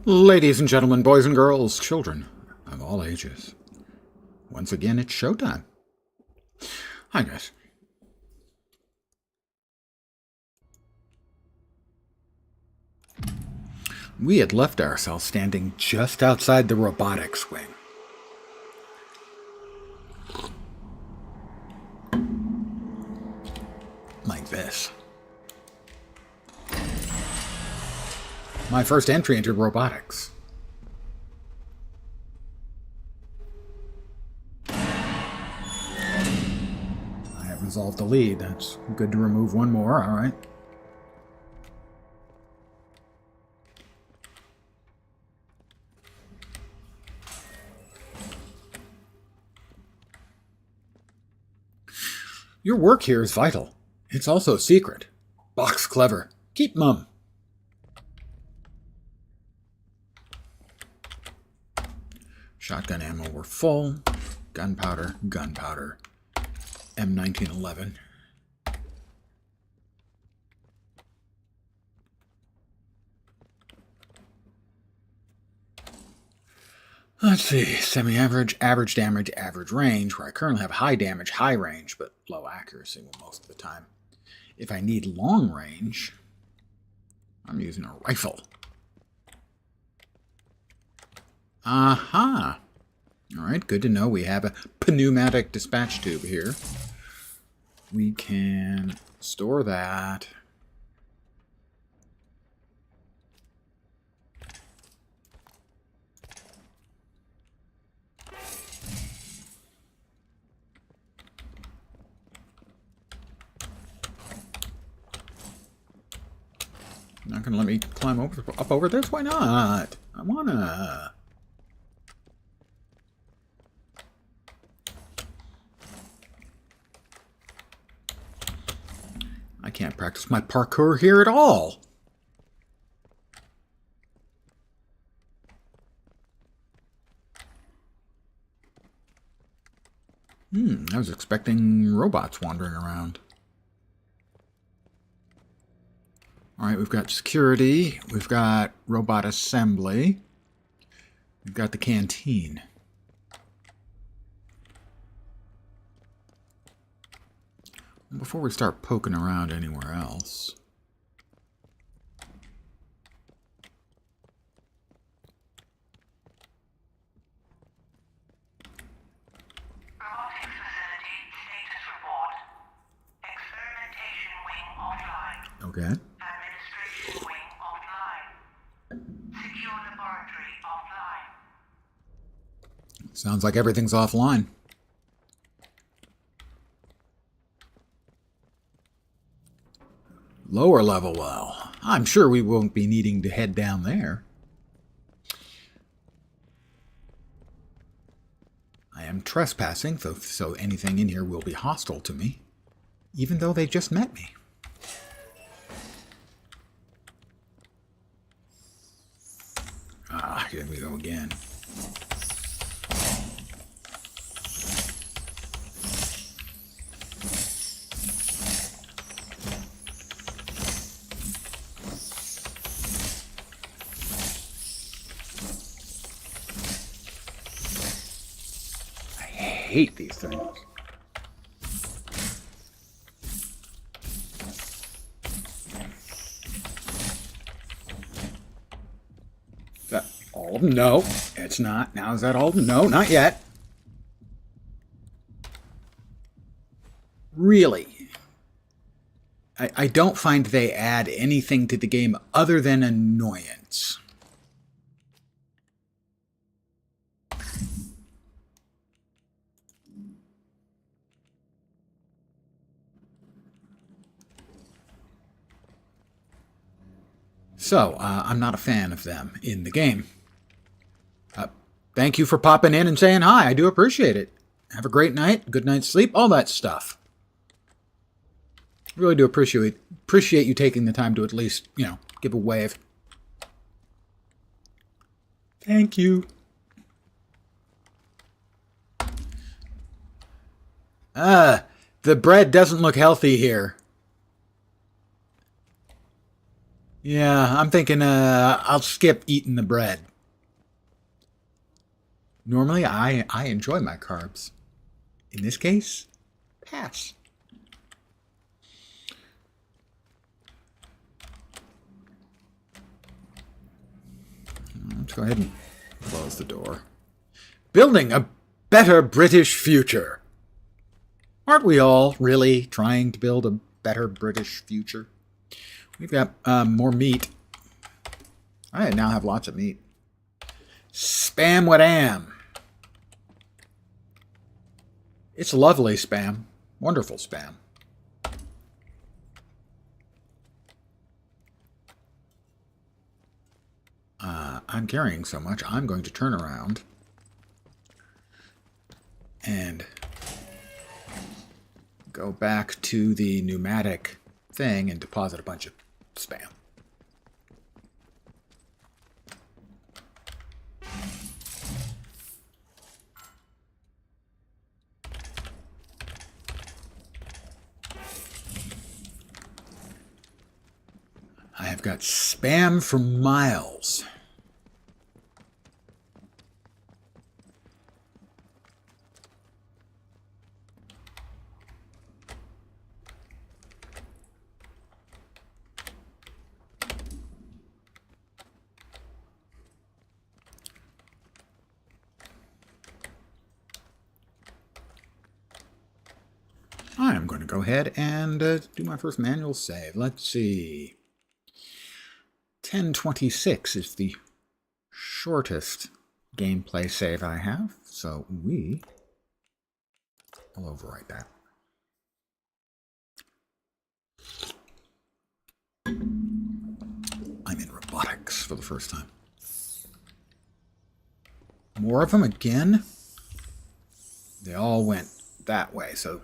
Ladies and gentlemen, boys and girls, children of all ages, once again it's showtime. Hi guys. We had left ourselves standing just outside the robotics wing. Like this. My first entry into robotics. I have resolved the lead. That's good to remove one more, alright. Your work here is vital. It's also secret. Box clever. Keep mum. Shotgun ammo were full. Gunpowder, gunpowder. M1911. Let's see. Semi-average, average damage, average range, where I currently have high damage, high range, but low accuracy most of the time. If I need long range, I'm using a rifle. Aha! Alright, good to know. We have a pneumatic dispatch tube here. We can store that. Not gonna let me climb up over this? Why not? I wanna. I can't practice my parkour here at all. I was expecting robots wandering around. Alright, we've got security, we've got robot assembly, we've got the canteen. Before we start poking around anywhere else, Robotics facility status report. Experimentation wing offline. okay. Administration wing offline. Secure laboratory offline. Sounds like everything's offline. Lower level, well, I'm sure we won't be needing to head down there. I am trespassing, so anything in here will be hostile to me, even though they just met me. Ah, here we go again. I hate these things. Is that all of them? No, it's not. Now is that all of them? No, not yet. Really? I don't find they add anything to the game other than annoyance. So, I'm not a fan of them in the game. Thank you for popping in and saying hi. I do appreciate it. Have a great night, good night's sleep, all that stuff. Really do appreciate you taking the time to at least, give a wave. Thank you. The bread doesn't look healthy here. Yeah, I'm thinking I'll skip eating the bread. Normally, I enjoy my carbs. In this case, pass. Let's go ahead and close the door. Building a better British future. Aren't we all really trying to build a better British future? We've got more meat. I now have lots of meat. Spam what am. It's lovely spam. Wonderful spam. I'm carrying so much, I'm going to turn around and go back to the pneumatic thing and deposit a bunch of spam. I have got spam for miles. I'm going to go ahead and do my first manual save. Let's see. 1026 is the shortest gameplay save I have, so we will overwrite that. I'm in robotics for the first time. More of them again? They all went that way, so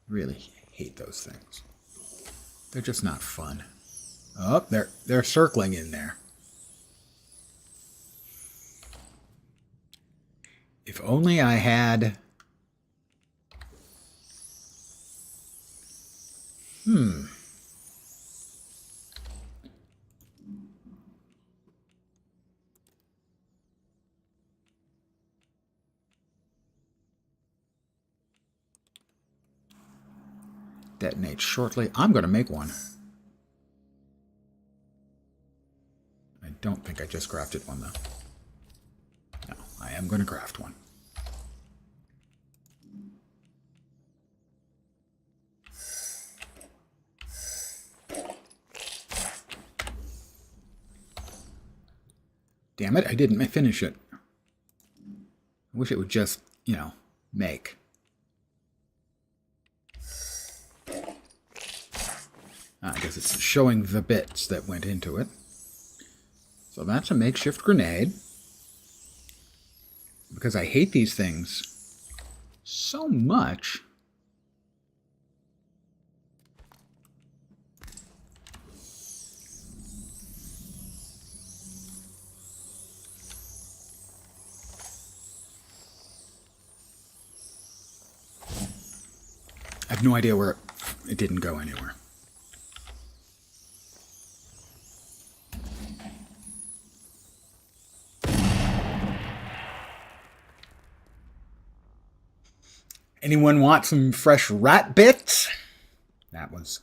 really hate those things. They're just not fun. Oh, they're circling in there. If only I had... Detonate shortly. I'm going to make one. I don't think I just crafted one, though. No, I am going to craft one. Damn it, I didn't finish it. I wish it would just, make. I guess it's showing the bits that went into it. So that's a makeshift grenade. Because I hate these things so much. I have no idea where it didn't go anywhere. Anyone want some fresh rat bits? That was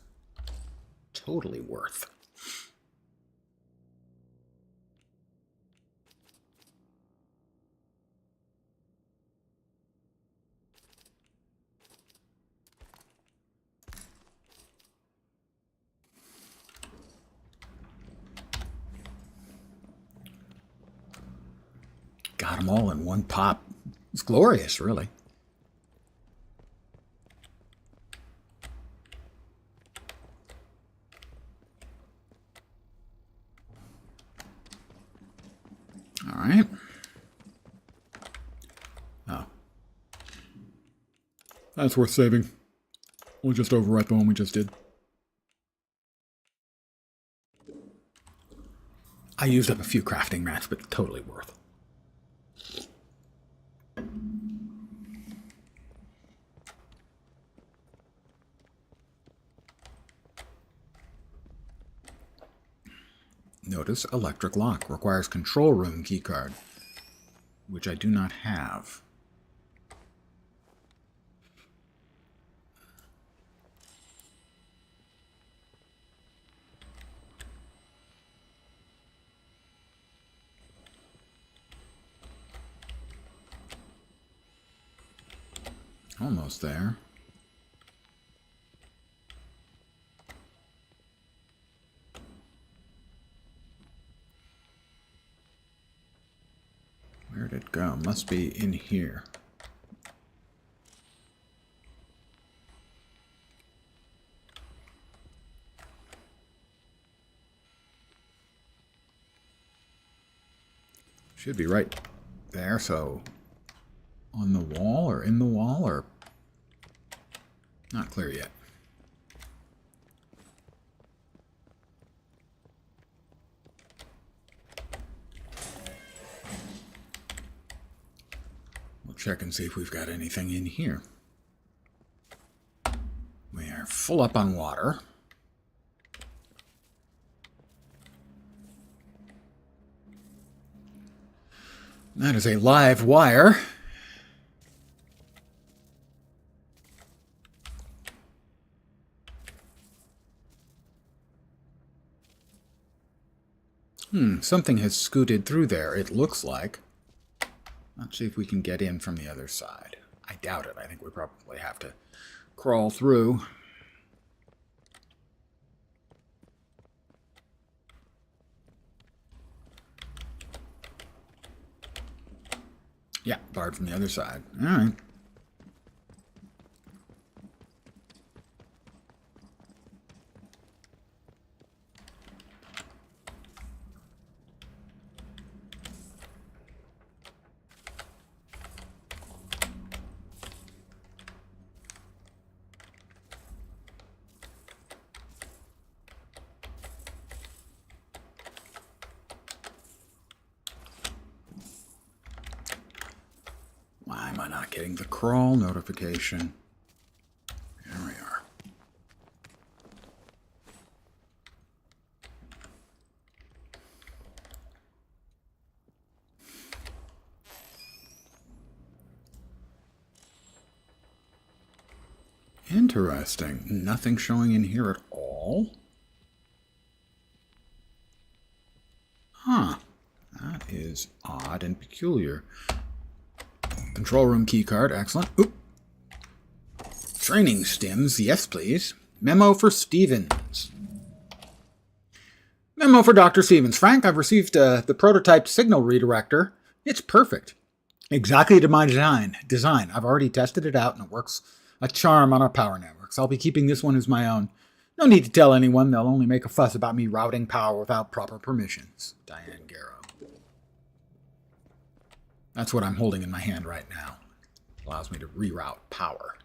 totally worth. Got them all in one pop. It's glorious, really. All right. Oh. That's worth saving. We'll just overwrite the one we just did. I used up a few crafting mats, but totally worth. notice electric lock. Requires control room keycard, which I do not have. Almost there. Where'd it go? Must be in here. Should be right there, so on the wall or in the wall or not clear yet. We'll check and see if we've got anything in here. We are full up on water. That is a live wire. Something has scooted through there, it looks like. Let's see if we can get in from the other side. I doubt it. I think we probably have to crawl through. Yeah, barred from the other side. All right. Why am I not getting the crawl notification? There we are. Interesting. Nothing showing in here at all? Huh. That is odd and peculiar. Control room keycard, excellent. Oop. Training stims, yes please. Memo for Stevens. Memo for Dr. Stevens. Frank, I've received the prototype signal redirector. It's perfect. Exactly to my design. I've already tested it out and it works a charm on our power networks. I'll be keeping this one as my own. No need to tell anyone. They'll only make a fuss about me routing power without proper permissions. Diane Garrow. That's what I'm holding in my hand right now. Allows me to reroute power.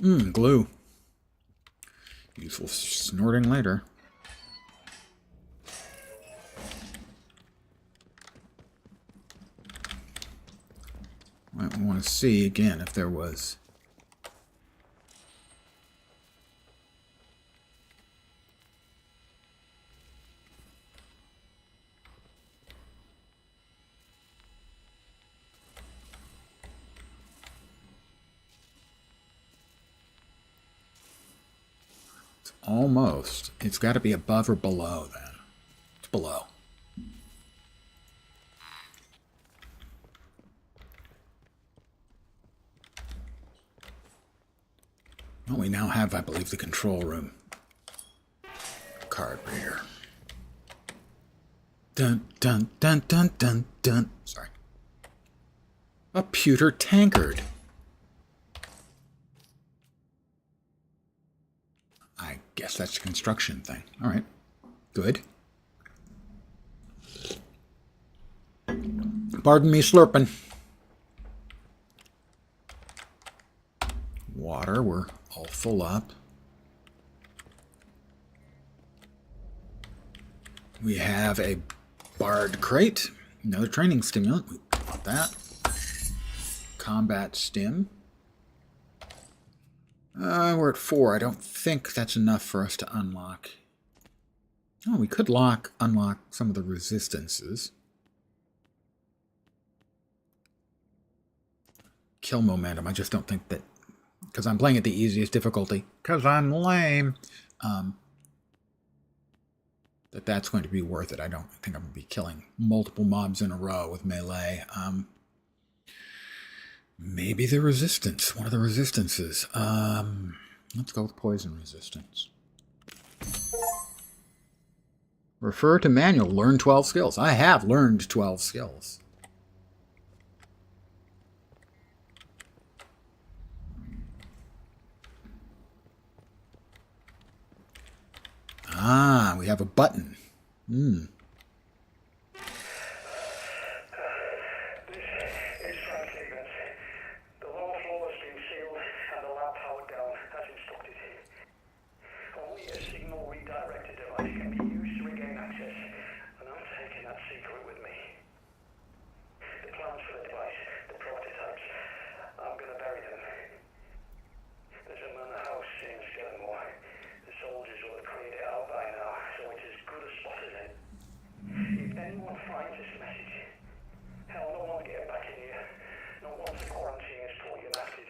Glue. Useful snorting later. Might want to see again if there was... Almost. It's got to be above or below then. It's below. Well, we now have, I believe, the control room card reader. Dun, dun, dun, dun, dun, dun. Sorry. A pewter tankard. I guess that's a construction thing. All right. Good. Pardon me slurping. Water, we're all full up. We have a barred crate. Another training stimulant. We want that. Combat stim. We're at 4. I don't think that's enough for us to unlock Oh, we could unlock some of the resistances. Kill momentum. I just don't think that, because I'm playing at the easiest difficulty, because I'm lame, that's going to be worth it. I don't think I'm going to be killing multiple mobs in a row with melee. Maybe the resistance. One of the resistances. Let's go with poison resistance. Refer to manual. Learn 12 skills. I have learned 12 skills. Ah, we have a button. Hmm.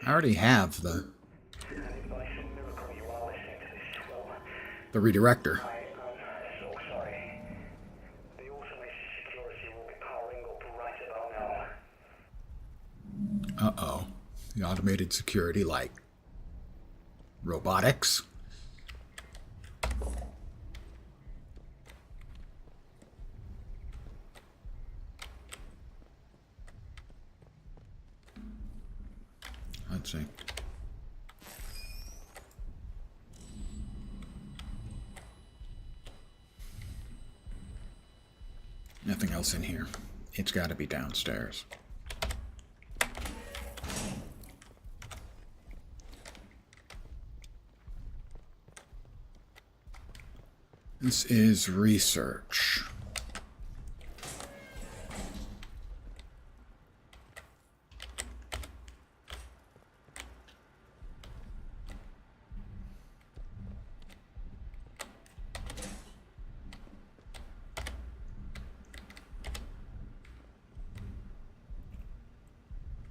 I already have the redirector. Uh-oh. The automated security light. Robotics. Let's see. Nothing else in here. It's got to be downstairs. This is research.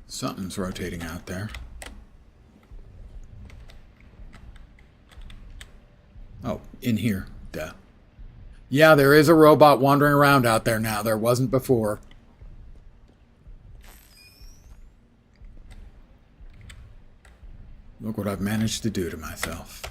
Something's rotating out there. Oh, in here. Duh. Yeah, there is a robot wandering around out there now. There wasn't before. Look what I've managed to do to myself.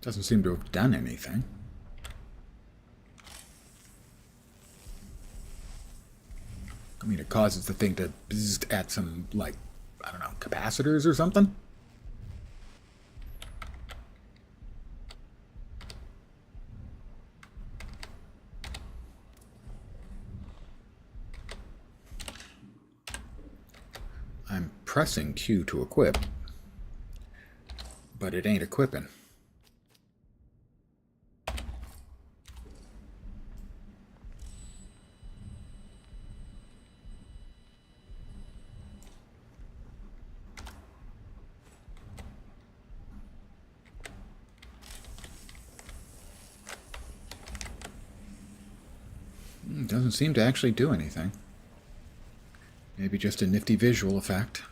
Doesn't seem to have done anything. I mean, it causes the thing to bzzz at some, like, I don't know, capacitors or something? I'm pressing Q to equip, but it ain't equipping. Doesn't seem to actually do anything. Maybe just a nifty visual effect.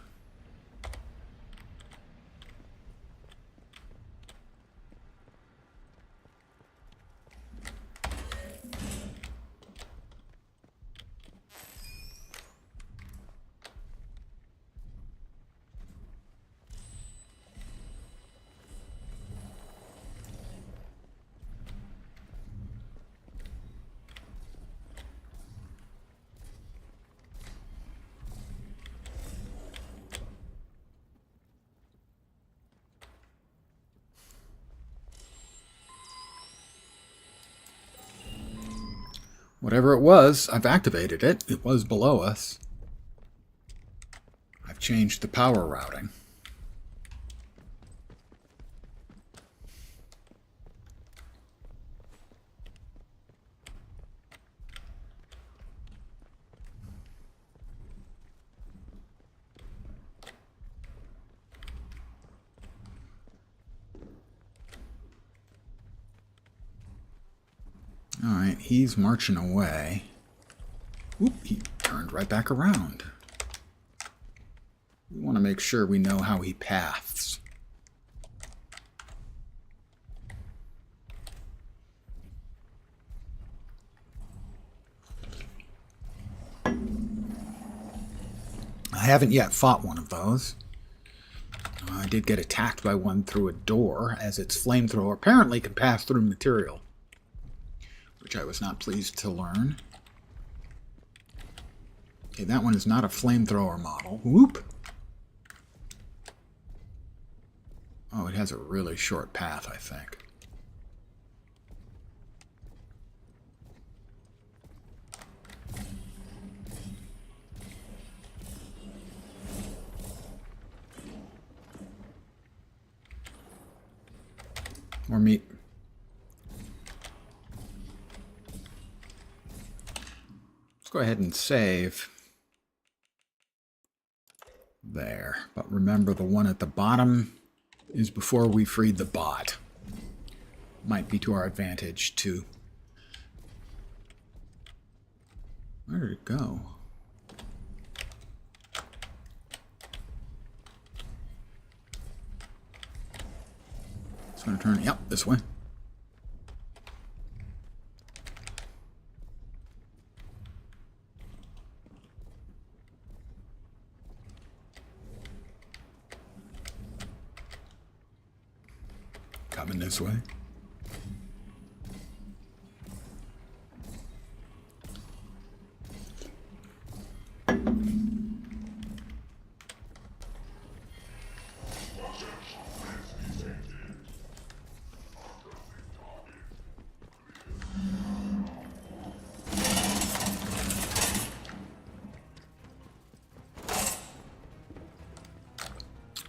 Whatever it was, I've activated it. It was below us. I've changed the power routing. he's marching away. Oop, he turned right back around. We want to make sure we know how he paths. I haven't yet fought one of those. I did get attacked by one through a door, as its flamethrower apparently can pass through material, which I was not pleased to learn. Okay, that one is not a flamethrower model. Whoop! Oh, it has a really short path, I think. More meat. Let's go ahead and save. There. But remember, the one at the bottom is before we freed the bot. Might be to our advantage, too. Where did it go? It's going to turn, yep, this way. Coming this way.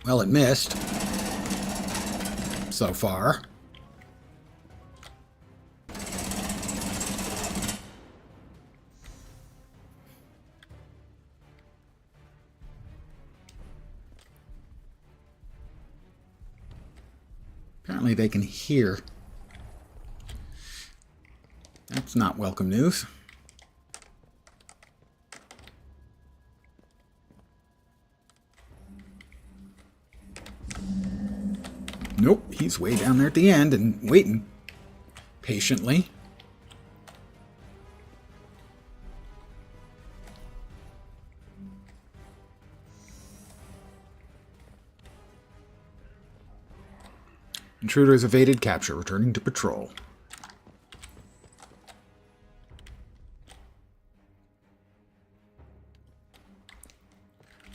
Well, it missed. So far. Apparently they can hear. That's not welcome news. Nope, he's way down there at the end and waiting patiently. Intruders evaded capture, returning to patrol.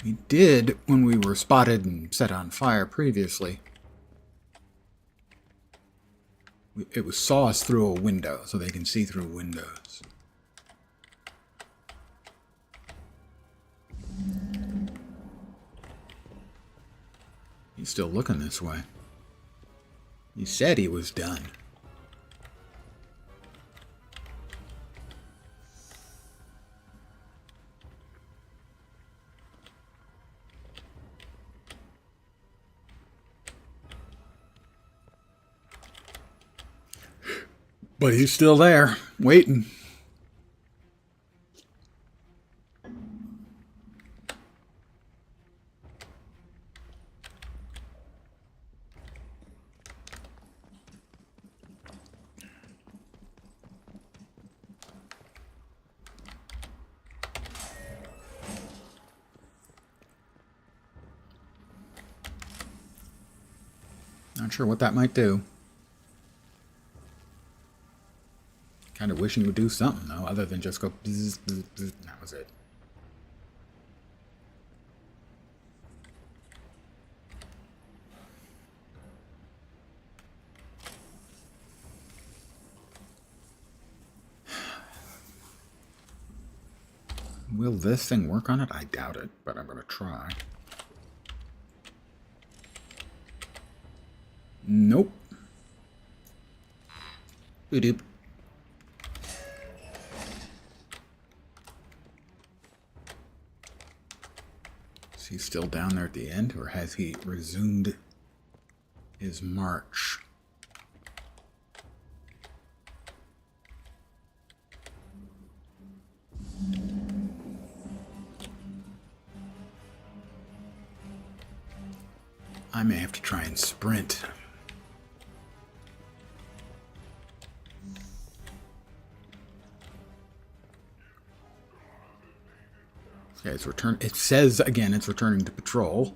We did, when we were spotted and set on fire previously, it saw us through a window, so they can see through windows. He's still looking this way. He said he was done. But he's still there, waiting. Not sure what that might do. Kind of wishing he would do something, though, other than just go bzz, bzz, bzz. That was it. Will this thing work on it? I doubt it, but I'm going to try. Nope. Oop. Is he still down there at the end, or has he resumed his march? I may have to try and sprint. Okay, it's return. It says again it's returning to patrol.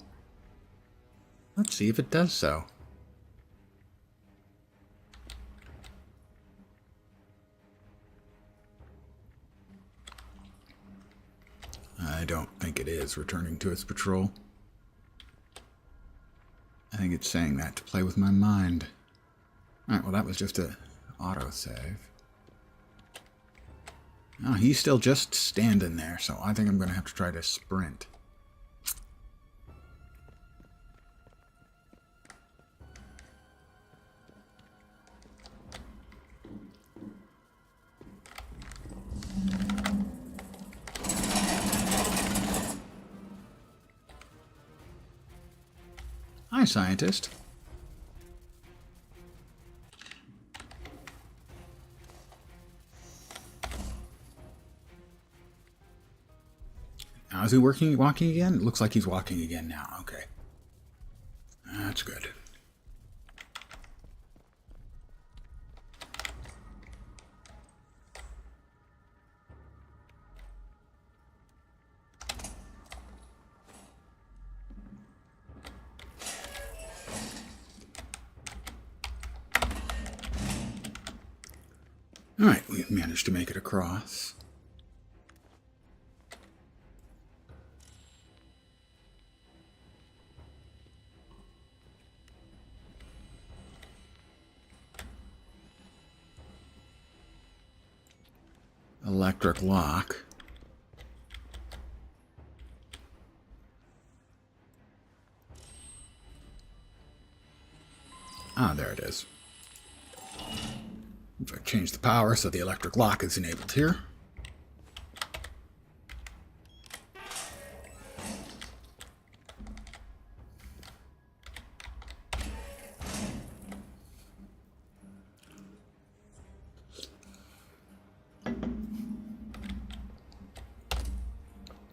Let's see if it does so. I don't think it is returning to its patrol. I think it's saying that to play with my mind. Alright, well that was just a autosave. Oh, he's still just standing there, so I think I'm going to have to try to sprint. Hi, scientist. Now, is he walking again? It looks like he's walking again now. Okay. That's good. Alright, we've managed to make it across. Electric lock. Ah, there it is. If I change the power so the electric lock is enabled here.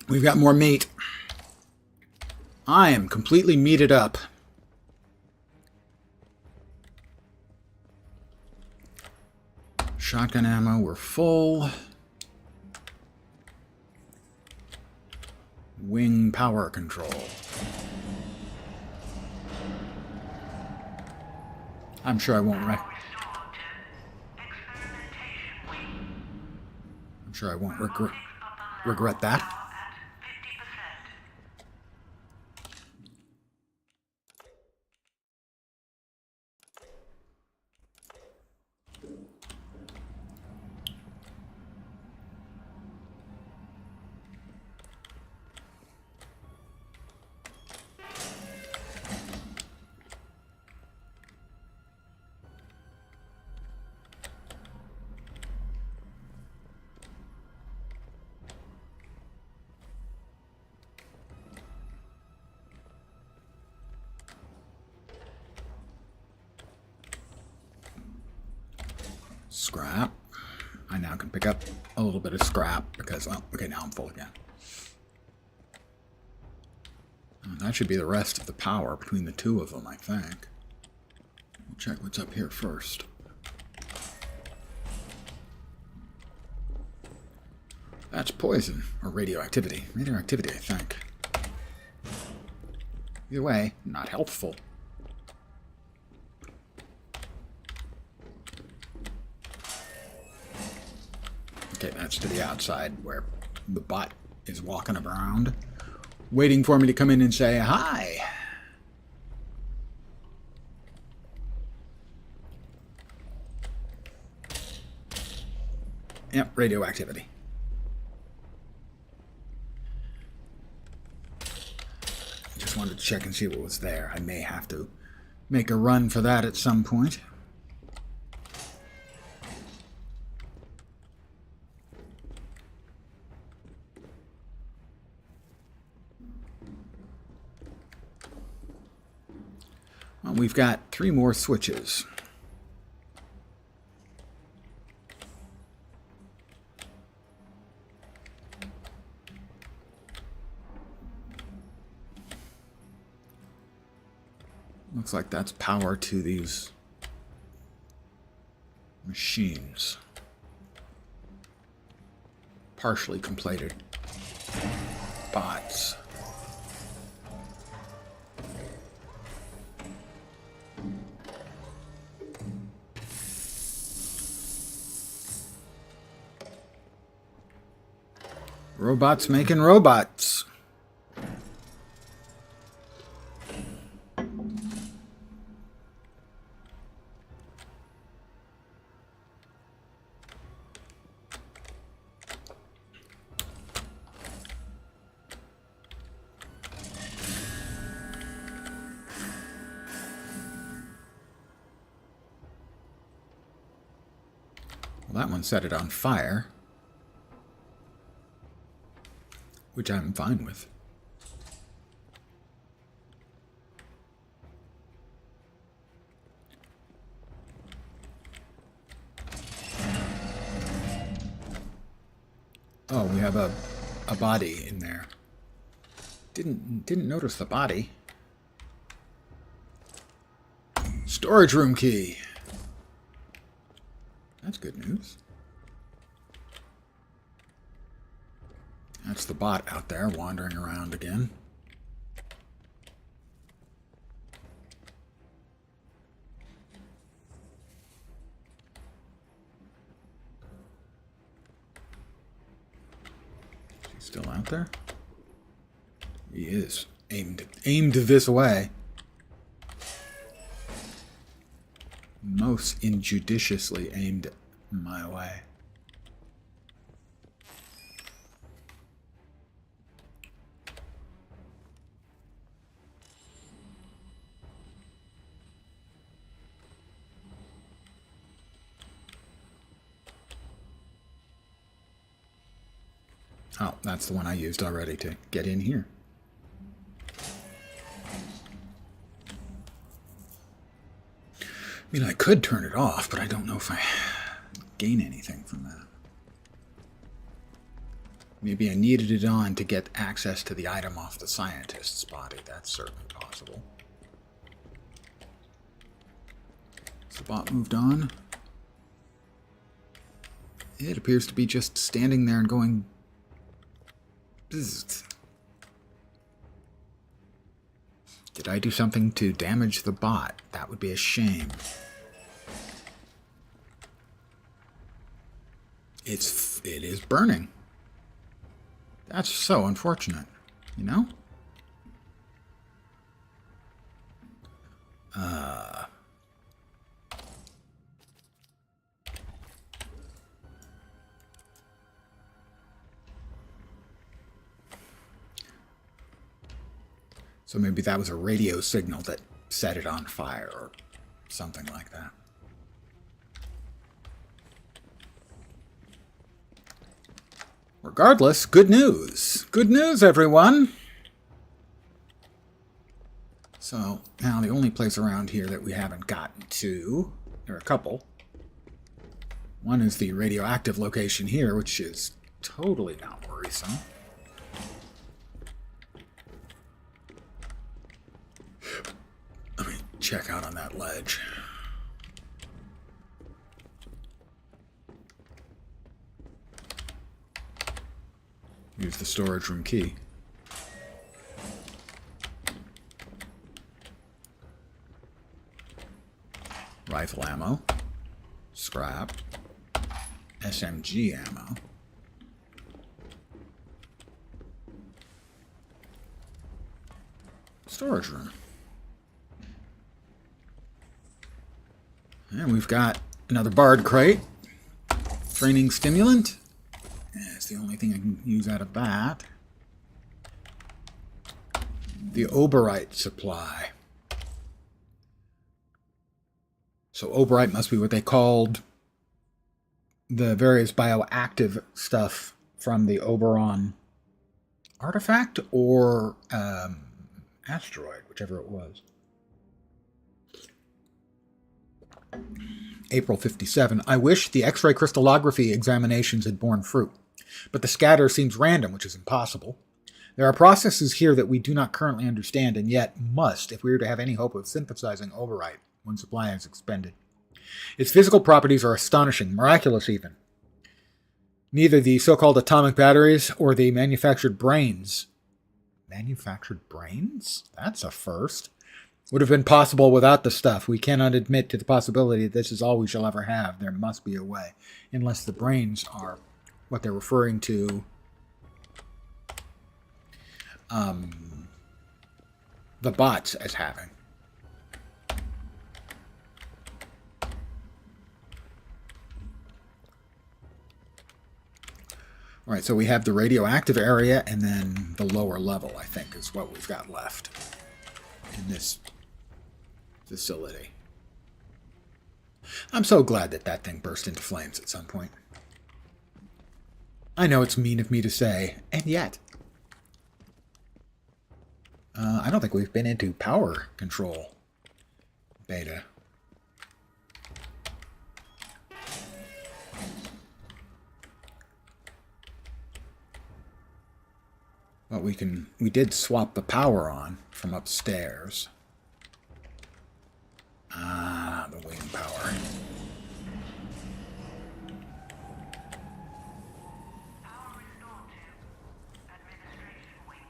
We've got more meat. I am completely meated up. Shotgun ammo, we're full. Wing power control. I'm sure I won't regret that. Scrap. I now can pick up a little bit of scrap because, oh, okay, now I'm full again. That should be the rest of the power between the two of them, I think. We'll check what's up here first. That's poison, or radioactivity. Radioactivity, I think. Either way, not helpful. Okay, that's to the outside where the bot is walking around, waiting for me to come in and say hi. Yep, radioactivity. Just wanted to check and see what was there. I may have to make a run for that at some point. Well, we've got 3 more switches. Looks like that's power to these machines. Partially completed bots. Robots making robots. Well, that one set it on fire, which I'm fine with. Oh, we have a body in there. Didn't notice the body. Storage room key. That's good news. That's the bot out there wandering around again. He's still out there? He is. Aimed this way. Most injudiciously aimed my way. Oh, that's the one I used already to get in here. I mean, I could turn it off, but I don't know if I gain anything from that. Maybe I needed it on to get access to the item off the scientist's body. That's certainly possible. Has the bot moved on? It appears to be just standing there and going... Bzzzt. Did I do something to damage the bot? That would be a shame. It is burning. That's so unfortunate, you know? So maybe that was a radio signal that set it on fire or something like that. Regardless, good news. Good news, everyone. So now the only place around here that we haven't gotten to, there are a couple. One is the radioactive location here, which is totally not worrisome. Let me check out on that ledge. Use the storage room key. Rifle ammo. Scrap. SMG ammo. Storage room. And we've got another Bard crate. Training stimulant. That's the only thing I can use out of that. The Oberite supply. So Oberite must be what they called the various bioactive stuff from the Oberon artifact or asteroid, whichever it was. April 57. I wish the X-ray crystallography examinations had borne fruit, but the scatter seems random, which is impossible. There are processes here that we do not currently understand and yet must if we are to have any hope of synthesizing overwrite when supply is expended. Its physical properties are astonishing, miraculous even. Neither the so-called atomic batteries or the manufactured brains. Manufactured brains? That's a first. Would have been possible without the stuff. We cannot admit to the possibility that this is all we shall ever have. There must be a way. Unless the brains are what they're referring to the bots as having. All right, so we have the radioactive area and then the lower level, I think, is what we've got left in this facility. I'm so glad that that thing burst into flames at some point. I know it's mean of me to say, and yet. I don't think we've been into power control beta. But we did swap the power on from upstairs. Ah, the wing power. Power restored to administration wing.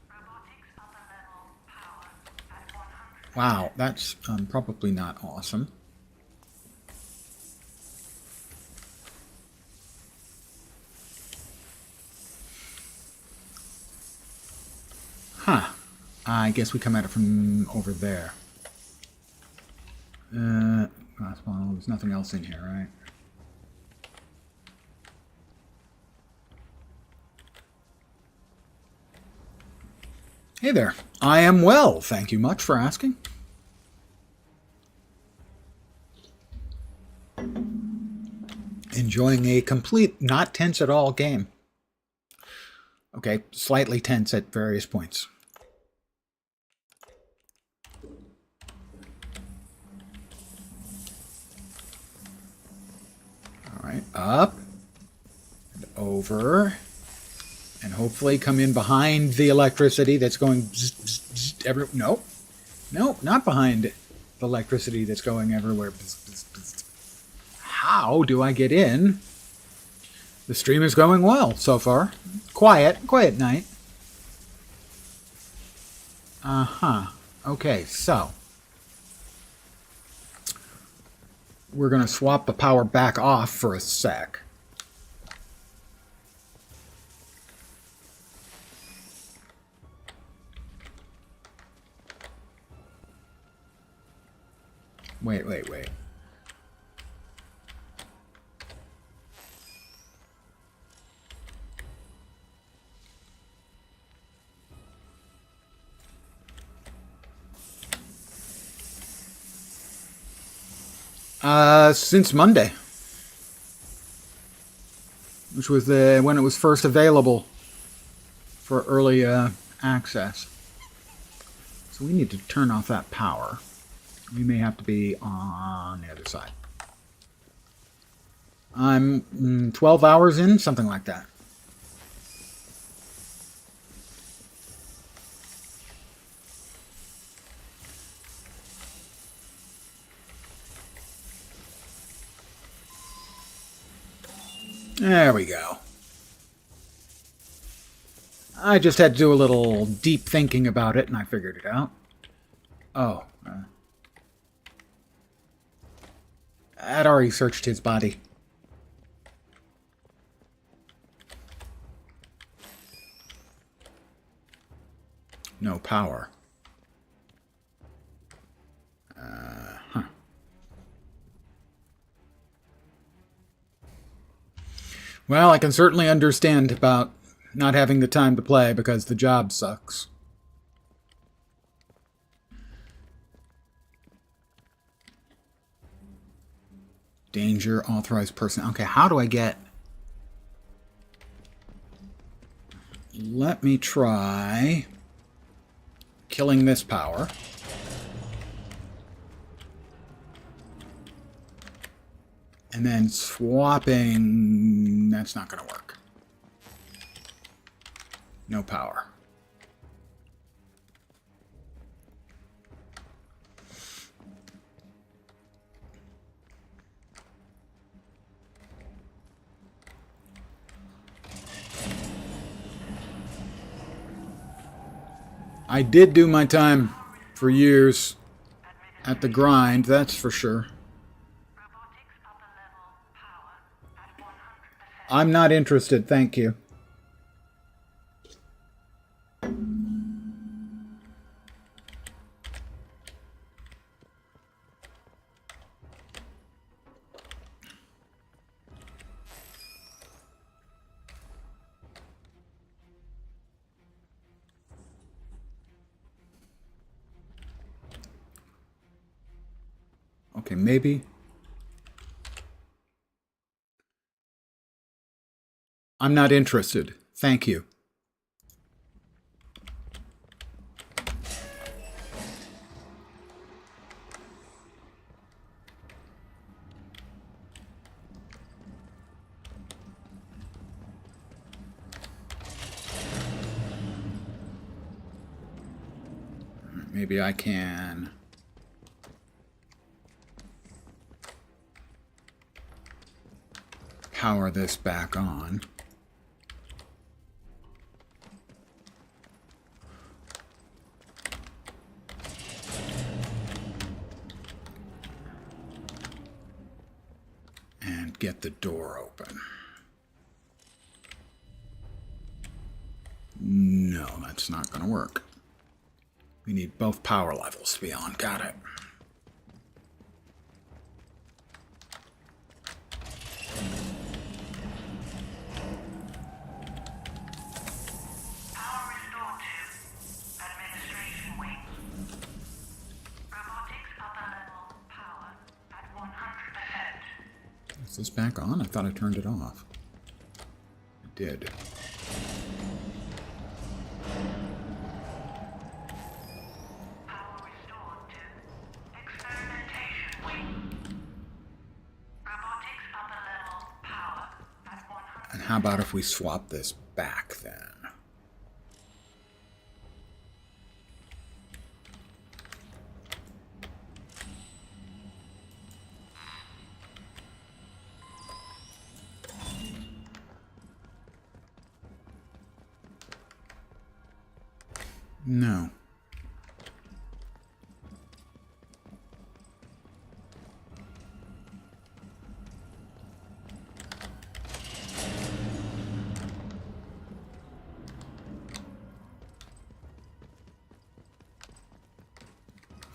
Robotics upper level power at 100. Wow, that's probably not awesome. Huh. I guess we come at it from over there. Well, there's nothing else in here, right? Hey there. I am well, thank you much for asking. Enjoying a complete, not tense at all game. Okay, slightly tense at various points. All right, up and over, and hopefully come in behind the electricity that's going bzz, bzz, bzz, nope, not behind the electricity that's going everywhere. Bzz, bzz, bzz. How do I get in? The stream is going well so far. Quiet night. Okay, so we're going to swap the power back off for a sec. Wait. Since Monday, which was when it was first available for early access. So we need to turn off that power. We may have to be on the other side. I'm 12 hours in, something like that. There we go. I just had to do a little deep thinking about it, and I figured it out. Oh. I'd already searched his body. No power. Well, I can certainly understand about not having the time to play because the job sucks. Danger, authorized person. Okay, how do I get... Let me try killing this power. And then swapping... That's not going to work. No power. I did do my time for years at the grind, that's for sure. Robotics upper level power at 100%. I'm not interested, thank you. Okay, maybe. I'm not interested. Thank you. Maybe I can power this back on. And get the door open. No, that's not going to work. We need both power levels to be on. Got it. Power restored to administration wing. Robotics upper level power at 100%. Is this back on? I thought I turned it off. I did. Power restored to experimentation wing. Robotics upper level power at 100%. And how about if we swap this back then? No.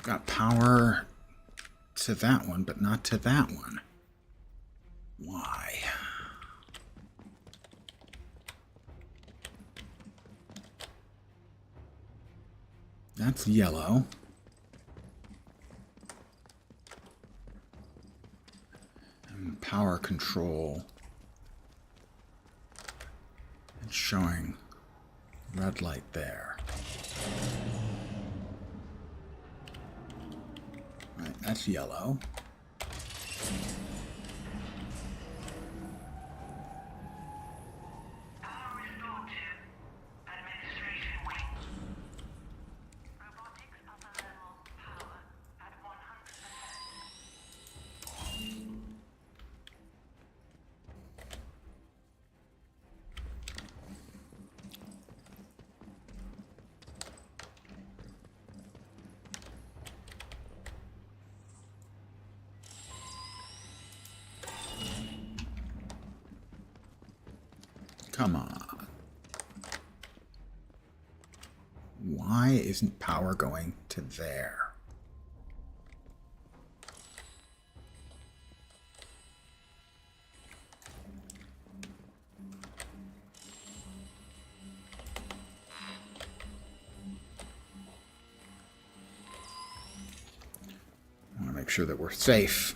Got power to that one, but not to that one. Why? That's yellow. And power control. It's showing red light there. Right, that's yellow. Power restored to administration wing. Robotics upper level power at 100%. Come on. Why isn't power going to there? I want to make sure that we're safe.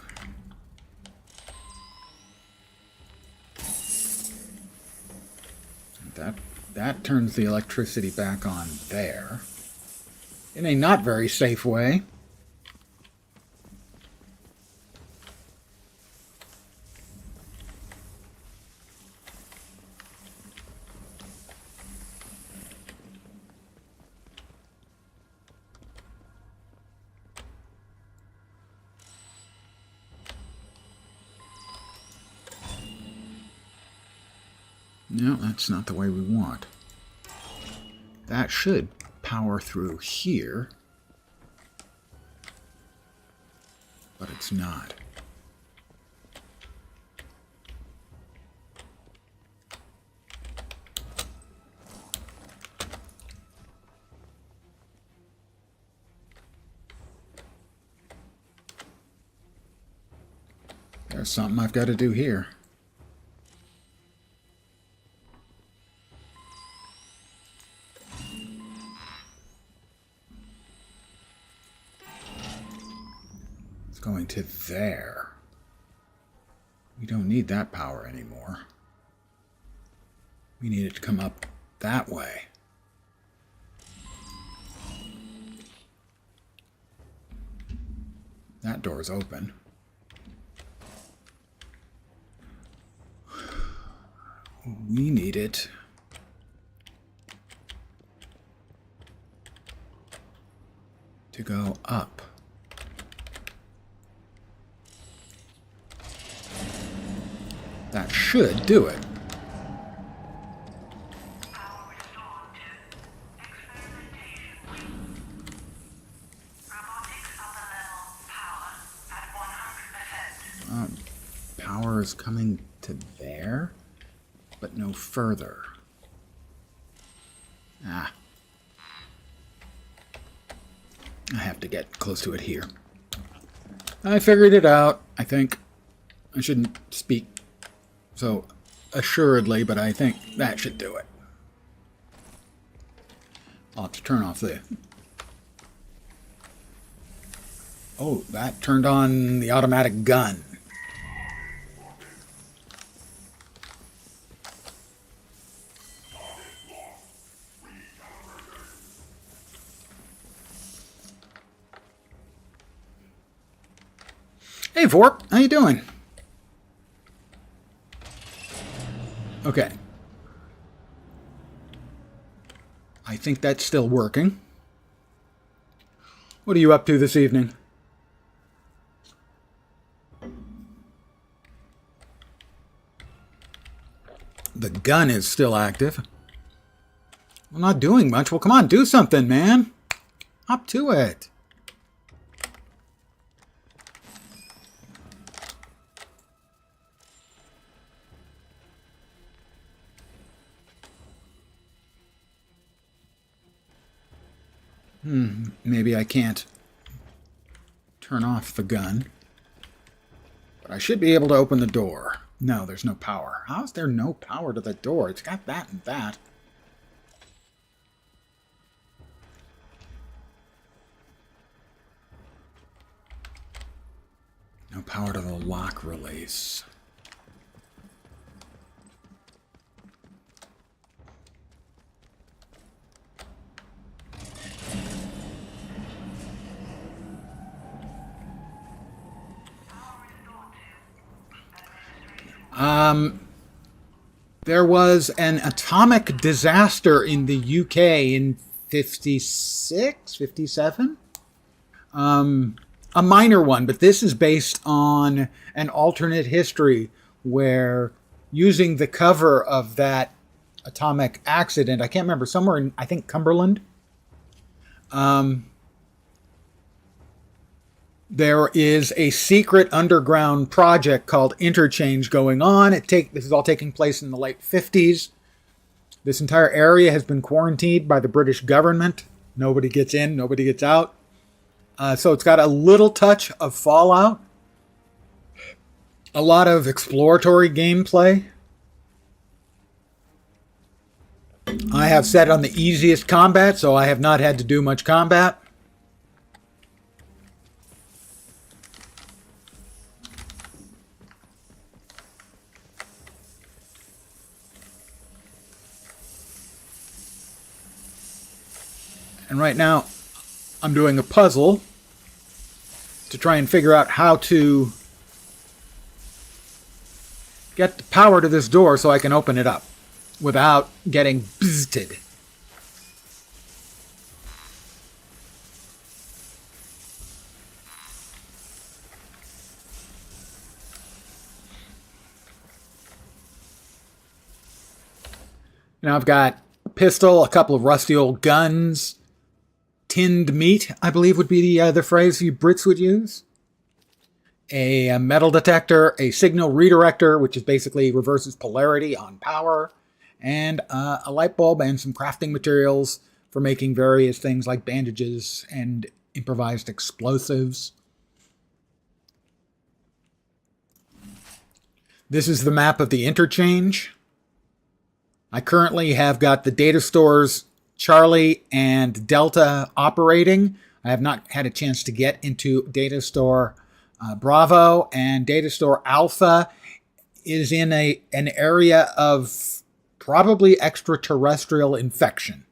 That turns the electricity back on there. In a not very safe way. No, that's not the way we want. That should power through here. But it's not. There's something I've got to do here. It's going to there. We don't need that power anymore. We need it to come up that way. That door's open. We need it to go up. That should do it. Power restored to experimentation. Robotics upper level power at 100%. Power is coming to there, but no further. Ah. I have to get close to it here. I figured it out, I think. I shouldn't speak so assuredly, but I think that should do it. I'll have to turn off the... Oh, that turned on the automatic gun. Hey, Vorp, how you doing? Okay. I think that's still working. What are you up to this evening? The gun is still active. I'm not doing much. Well, come on, do something, man. Up to it. Maybe I can't turn off the gun. But I should be able to open the door. No, there's no power. How is there no power to the door? It's got that and that. No power to the lock release. There was an atomic disaster in the UK in 56, 57? A minor one, but this is based on an alternate history where using the cover of that atomic accident, I can't remember, somewhere in, I think, Cumberland, there is a secret underground project called Interchange going on. This is all taking place in the late 50s. This entire area has been quarantined by the British government. Nobody gets in, nobody gets out. So it's got a little touch of Fallout. A lot of exploratory gameplay. I have set on the easiest combat, so I have not had to do much combat. And right now, I'm doing a puzzle to try and figure out how to get the power to this door so I can open it up without getting bzzted. Now I've got a pistol, a couple of rusty old guns, tinned meat, I believe would be the phrase you Brits would use. A metal detector, a signal redirector, which is basically reverses polarity on power, and a light bulb and some crafting materials for making various things like bandages and improvised explosives. This is the map of the interchange. I currently have got the data stores Charlie and Delta operating. I have not had a chance to get into data store Bravo, and data store Alpha is in an area of probably extraterrestrial infection.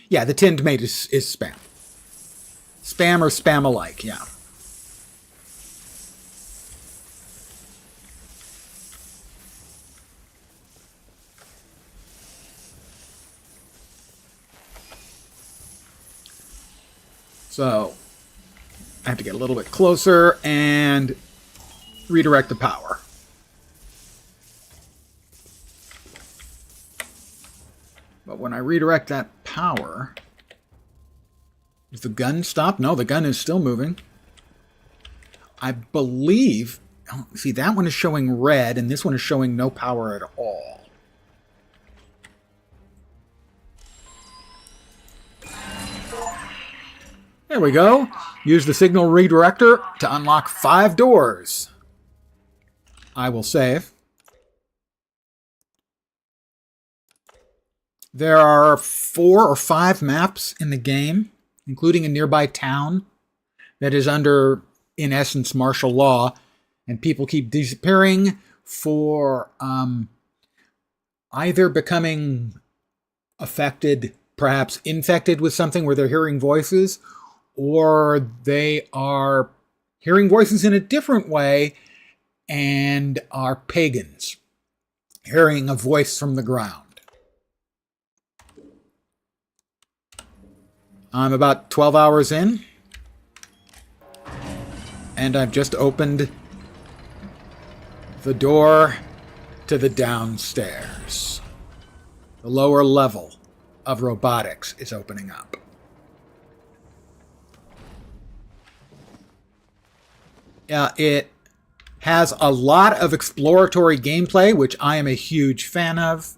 Yeah, the tinned mate is spam. Spam or spam alike, yeah. So I have to get a little bit closer and redirect the power. But when I redirect that power, does the gun stop? No, the gun is still moving. I believe, see, that one is showing red and this one is showing no power at all. There we go. Use the signal redirector to unlock 5 doors. I will save. There are 4 or 5 maps in the game, including a nearby town that is under, in essence, martial law, and people keep disappearing for either becoming affected, perhaps infected with something where they're hearing voices, or they are hearing voices in a different way and are pagans, hearing a voice from the ground. I'm about 12 hours in, and I've just opened the door to the downstairs. The lower level of robotics is opening up. It has a lot of exploratory gameplay, which I am a huge fan of.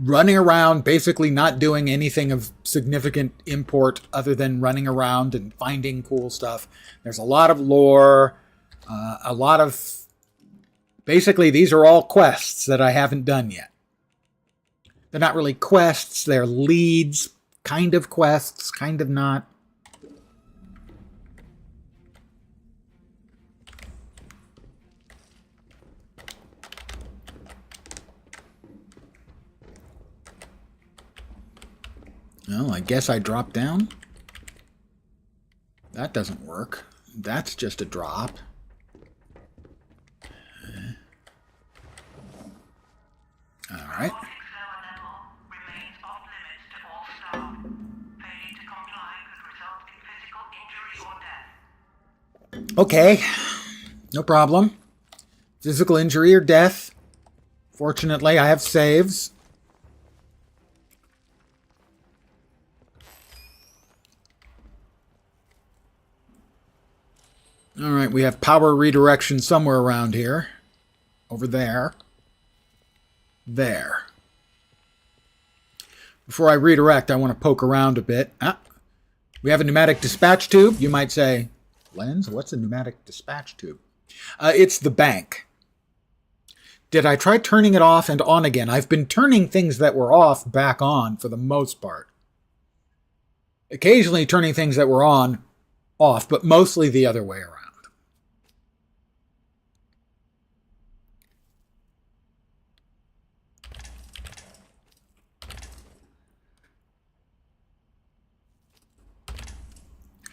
Running around, basically not doing anything of significant import other than running around and finding cool stuff. There's a lot of lore, a lot of... Basically, these are all quests that I haven't done yet. They're not really quests, they're leads, kind of quests, kind of not. Well, I guess I drop down. That doesn't work. That's just a drop. All right. Okay. No problem. Physical injury or death. Fortunately, I have saves. All right, we have power redirection somewhere around here. Over there. There. Before I redirect, I want to poke around a bit. We have a pneumatic dispatch tube. You might say, Lens, what's a pneumatic dispatch tube? It's the bank. Did I try turning it off and on again? I've been turning things that were off back on for the most part. Occasionally turning things that were on off, but mostly the other way around.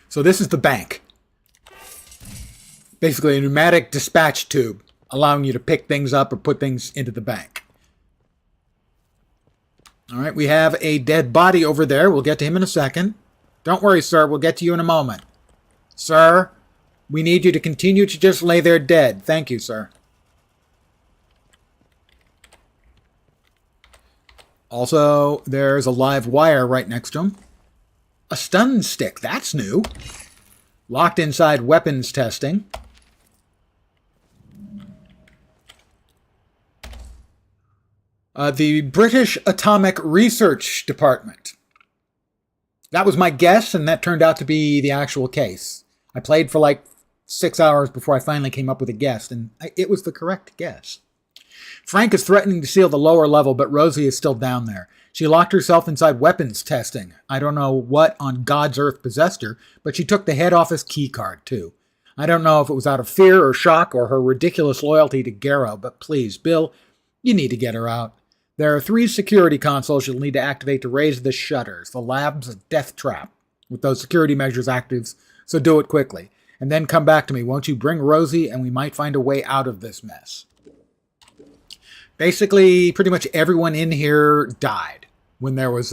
So this is the bank. Basically a pneumatic dispatch tube, allowing you to pick things up or put things into the bank. All right, we have a dead body over there. We'll get to him in a second. Don't worry, sir. We'll get to you in a moment. Sir, we need you to continue to just lay there dead. Thank you, sir. Also, there's a live wire right next to him. A stun stick, that's new. Locked inside weapons testing. The British Atomic Research Department. That was my guess, and that turned out to be the actual case. I played for like 6 hours before I finally came up with a guess, and it was the correct guess. Frank is threatening to seal the lower level, but Rosie is still down there. She locked herself inside weapons testing. I don't know what on God's earth possessed her, but she took the head office key card, too. I don't know if it was out of fear or shock or her ridiculous loyalty to Garrow, but please, Bill, you need to get her out. There are 3 security consoles you'll need to activate to raise the shutters. The lab's a death trap with those security measures active, so do it quickly. And then come back to me, won't you? Bring Rosie, and we might find a way out of this mess. Basically, pretty much everyone in here died when there was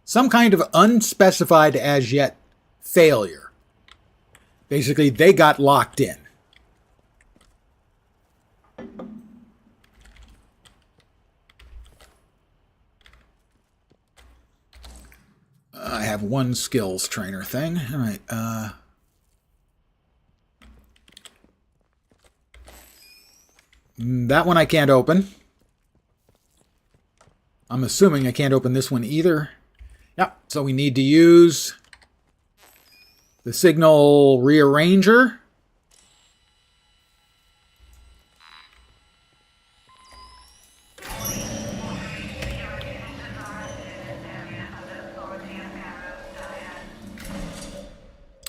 some kind of unspecified as yet failure. Basically, they got locked in. I have one skills trainer thing. All right. That one I can't open. I'm assuming I can't open this one either. Yep, so we need to use the signal rearranger.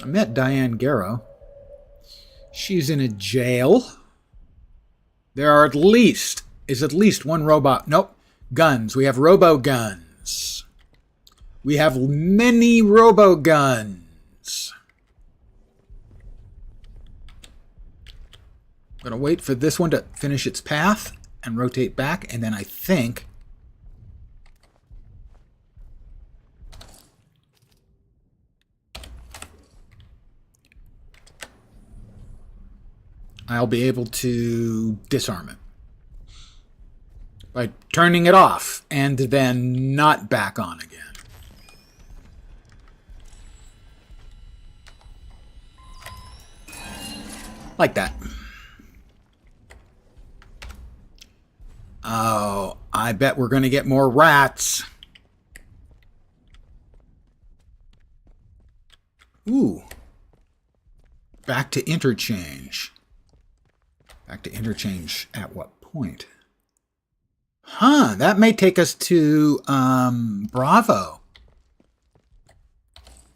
I met Diane Garrow. She's in a jail. There are at least one robot. Nope. Guns. We have robo-guns. We have many robo-guns. I'm going to wait for this one to finish its path and rotate back, and then I think I'll be able to disarm it by turning it off and then not back on again. Like that. Oh, I bet we're going to get more rats. Ooh. Back to interchange. Back to interchange at what point? Huh, that may take us to Bravo.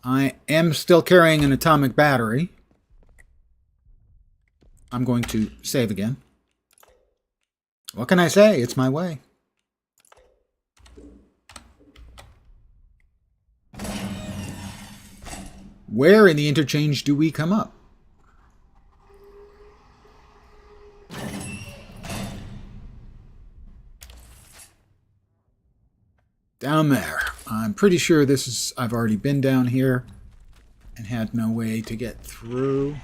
I am still carrying an atomic battery. I'm going to save again. What can I say? It's my way. Where in the interchange do we come up? Down there. I'm pretty sure this is... I've already been down here and had no way to get through.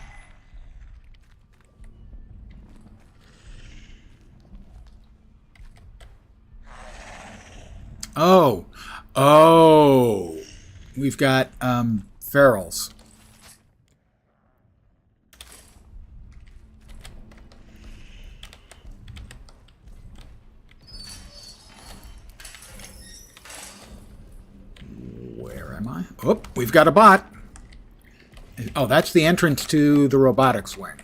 Oh. Oh. We've got ferals. Where am I? Oh, we've got a bot. Oh, that's the entrance to the robotics wing.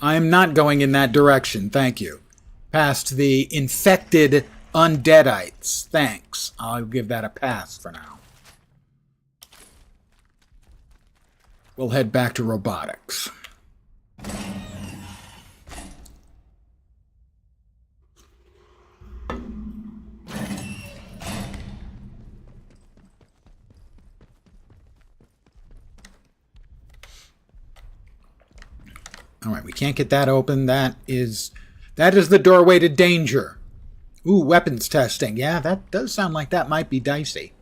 I'm not going in that direction, thank you. Past the infected undeadites. Thanks. I'll give that a pass for now. We'll head back to robotics. All right, we can't get that open. That is the doorway to danger. Ooh, weapons testing. Yeah, that does sound like that might be dicey.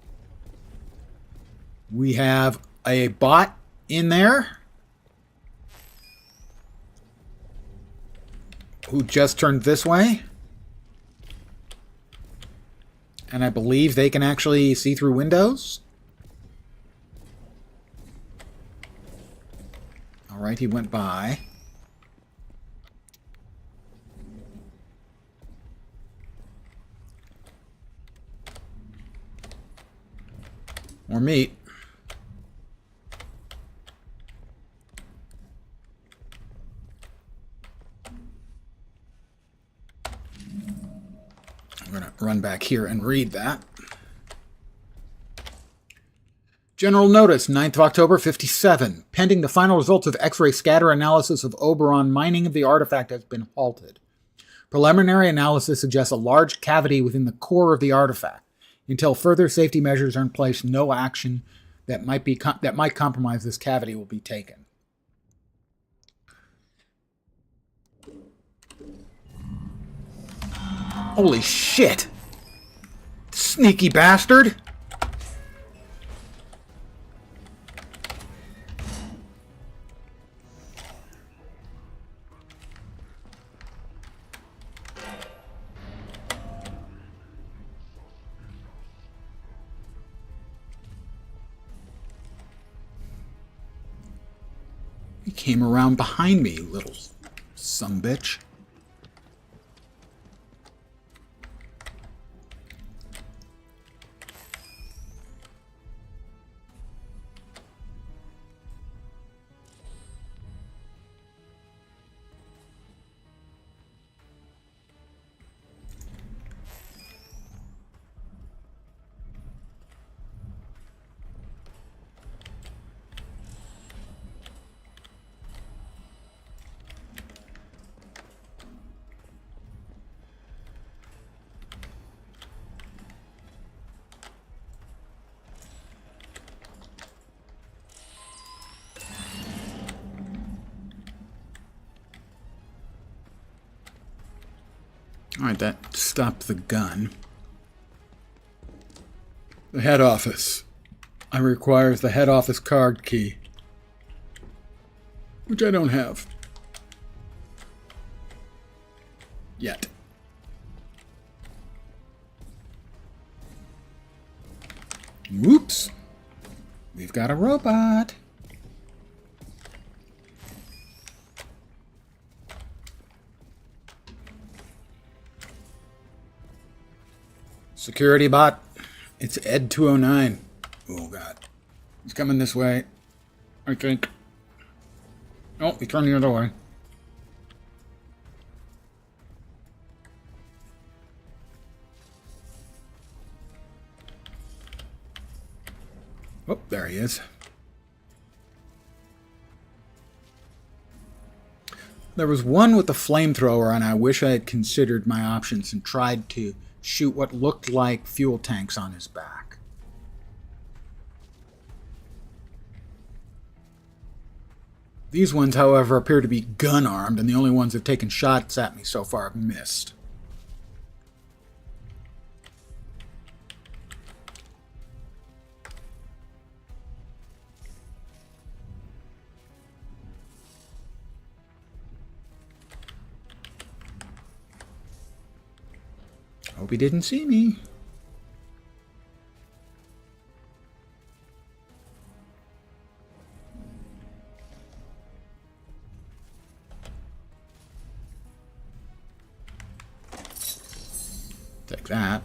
We have a bot in there who just turned this way. And I believe they can actually see through windows. All right, he went by. More meat. I'm going to run back here and read that. General Notice, 9th of October, 57. Pending the final results of X-ray scatter analysis of Oberon, mining of the artifact has been halted. Preliminary analysis suggests a large cavity within the core of the artifact. Until further safety measures are in place, no action that might compromise this cavity will be taken. Holy shit! Sneaky bastard! He came around behind me, you little sumbitch. Alright, that stopped the gun. The head office. I requires the head office card key. Which I don't have. Yet. Whoops. We've got a robot. Security bot. It's Ed 209. Oh, God. He's coming this way, I think. Oh, he turned the other way. Oh, there he is. There was one with the flamethrower, and I wish I had considered my options and tried to shoot what looked like fuel tanks on his back. These ones, however, appear to be gun-armed, and the only ones that have taken shots at me so far have missed. Hope he didn't see me. Take that.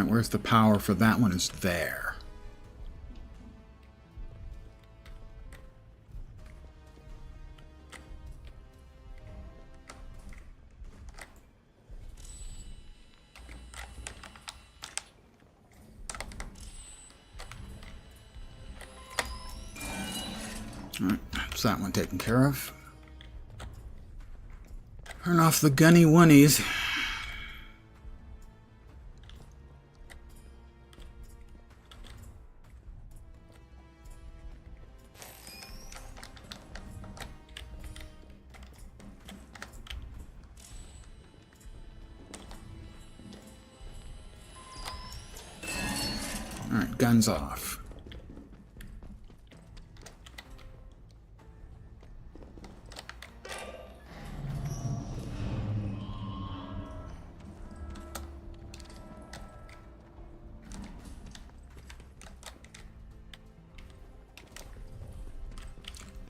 Alright, where's the power for that one? Is there. Alright, that's that one taken care of. Turn off the gunny oneies. Alright, guns off.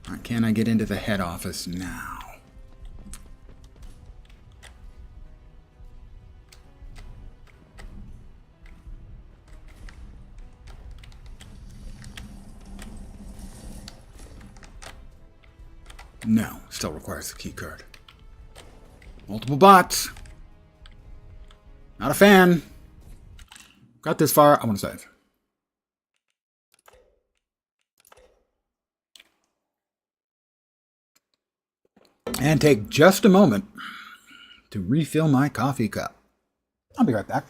Alright, can I get into the head office now? No, still requires the key card. Multiple bots. Not a fan. Got this far, I want to save. And take just a moment to refill my coffee cup. I'll be right back.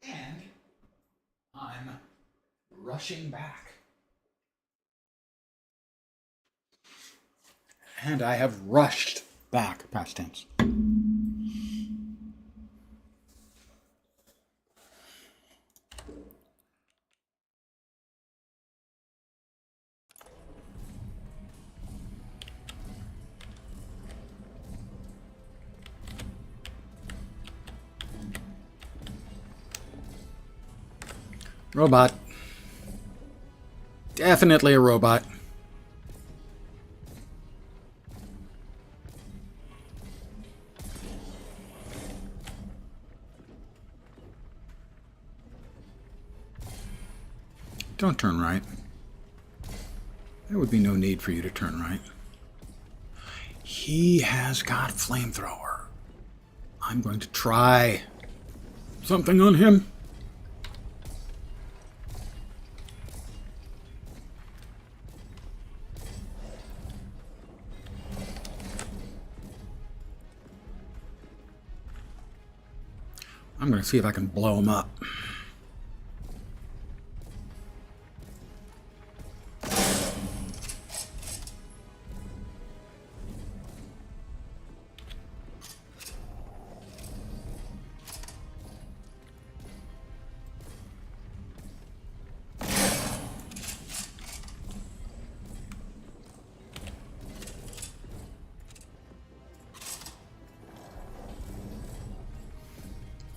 And I'm rushing back. And I have rushed back, past tense. Robot. Definitely a robot. Don't turn right. There would be no need for you to turn right. He has got flamethrower. I'm going to try something on him. I'm going to see if I can blow him up.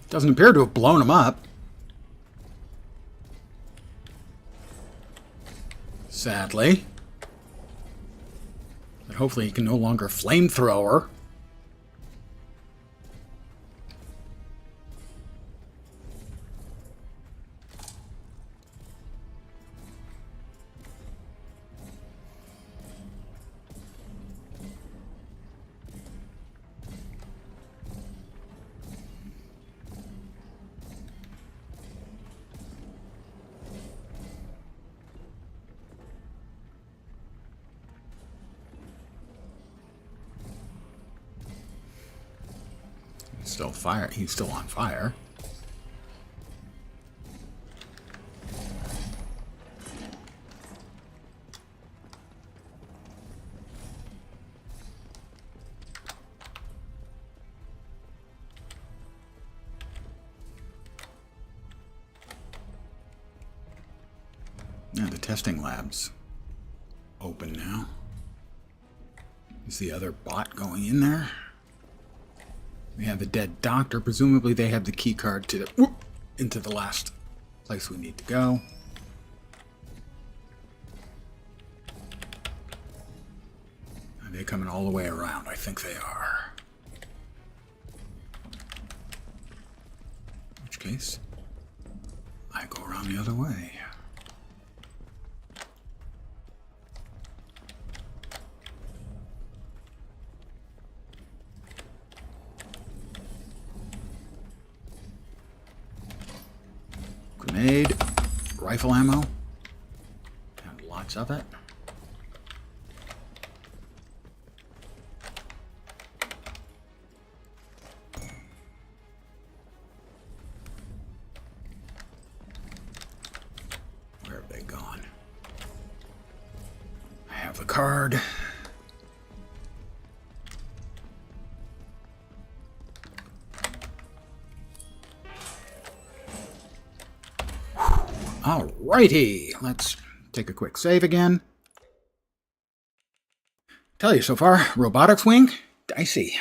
Doesn't appear to have blown him up. Sadly. But hopefully he can no longer flamethrower. Still fire. He's still on fire. Yeah, the testing lab's open now. Is the other bot going in there? We have the dead doctor. Presumably they have the key card to the, into the last place we need to go. Are they coming all the way around? I think they are. In which case, I go around the other way. Grenade, rifle ammo, and lots of it. Where have they gone? I have the card. Alrighty, let's take a quick save again. Tell you so far, robotics wing, dicey.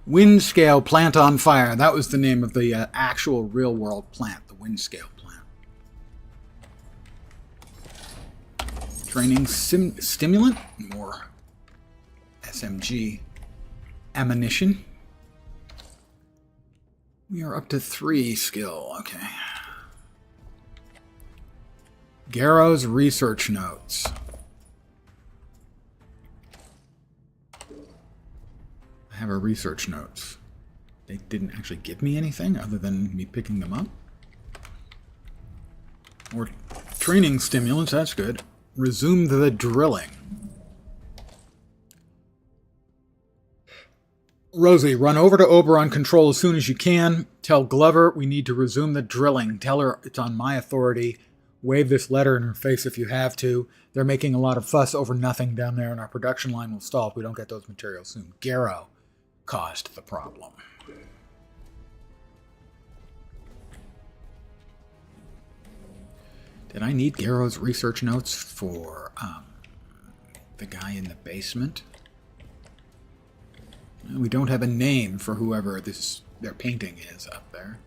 Wind scale plant on fire. That was the name of the actual real world plant, the wind scale plant. Training stimulant, more SMG ammunition. We are up to 3 skill, okay. Garrow's research notes. I have our research notes. They didn't actually give me anything other than me picking them up. Or training stimulants, that's good. Resume the drilling. Rosie, run over to Oberon Control as soon as you can. Tell Glover we need to resume the drilling. Tell her it's on my authority. Wave this letter in her face if you have to. They're making a lot of fuss over nothing down there, and our production line will stall if we don't get those materials soon. Garrow caused the problem. Did I need Garrow's research notes for the guy in the basement? We don't have a name for whoever their painting is up there.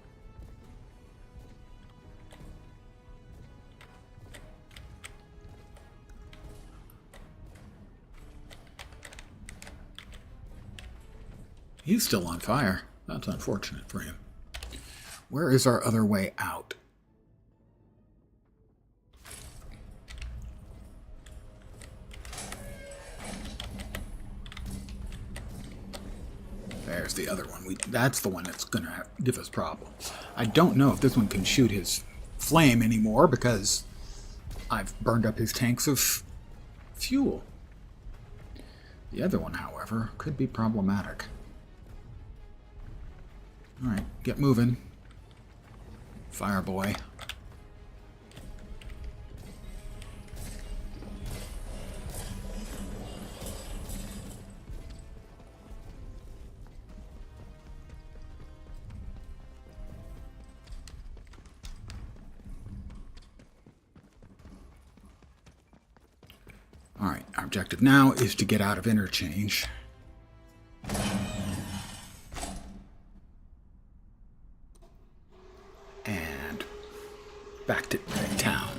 He's still on fire. That's unfortunate for him. Where is our other way out? There's the other one. That's the one that's going to give us problems. I don't know if this one can shoot his flame anymore because I've burned up his tanks of fuel. The other one, however, could be problematic. Alright, get moving. Fireboy. Alright, our objective now is to get out of interchange. And back to town.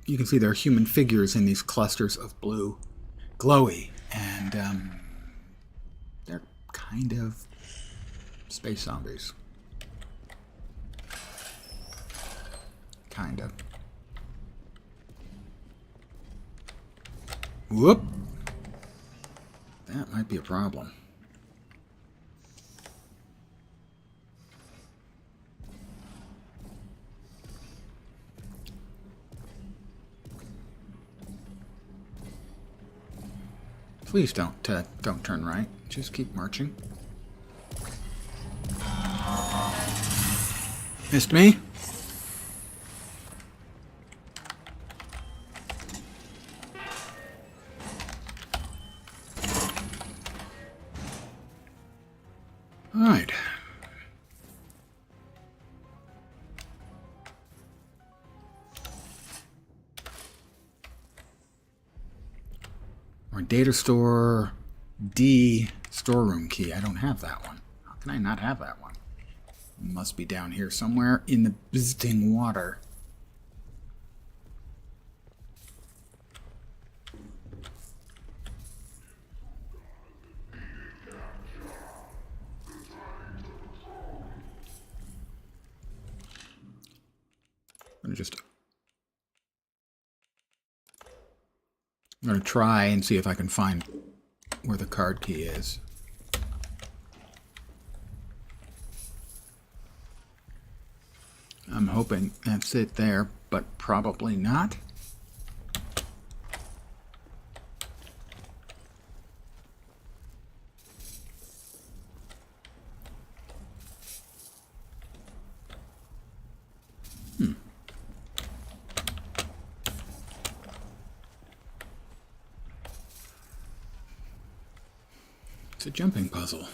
You can see there are human figures in these clusters of blue glowy, and they're kind of space zombies. Kind of. Whoop! That might be a problem. Please don't turn right. Just keep marching. Missed me? All right. Or data store D storeroom key. I don't have that one. How can I not have that one? It must be down here somewhere in the visiting water. I'm going to try and see if I can find where the card key is. I'm hoping that's it there, but probably not. It's a jumping puzzle.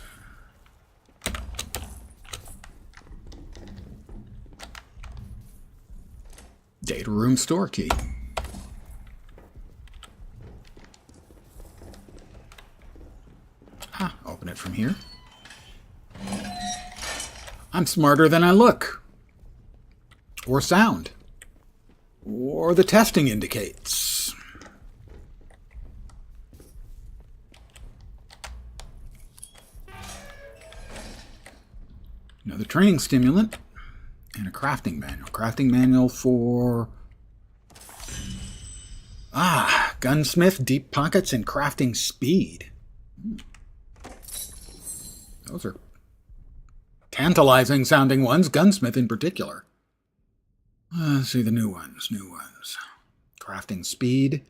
Data room store key. Ah, open it from here. I'm smarter than I look. Or sound. Or the testing indicates. Another training stimulant. And a crafting manual. Crafting manual for... gunsmith, deep pockets, and crafting speed. Those are tantalizing sounding ones. Gunsmith in particular. Let's see the new ones. Crafting speed,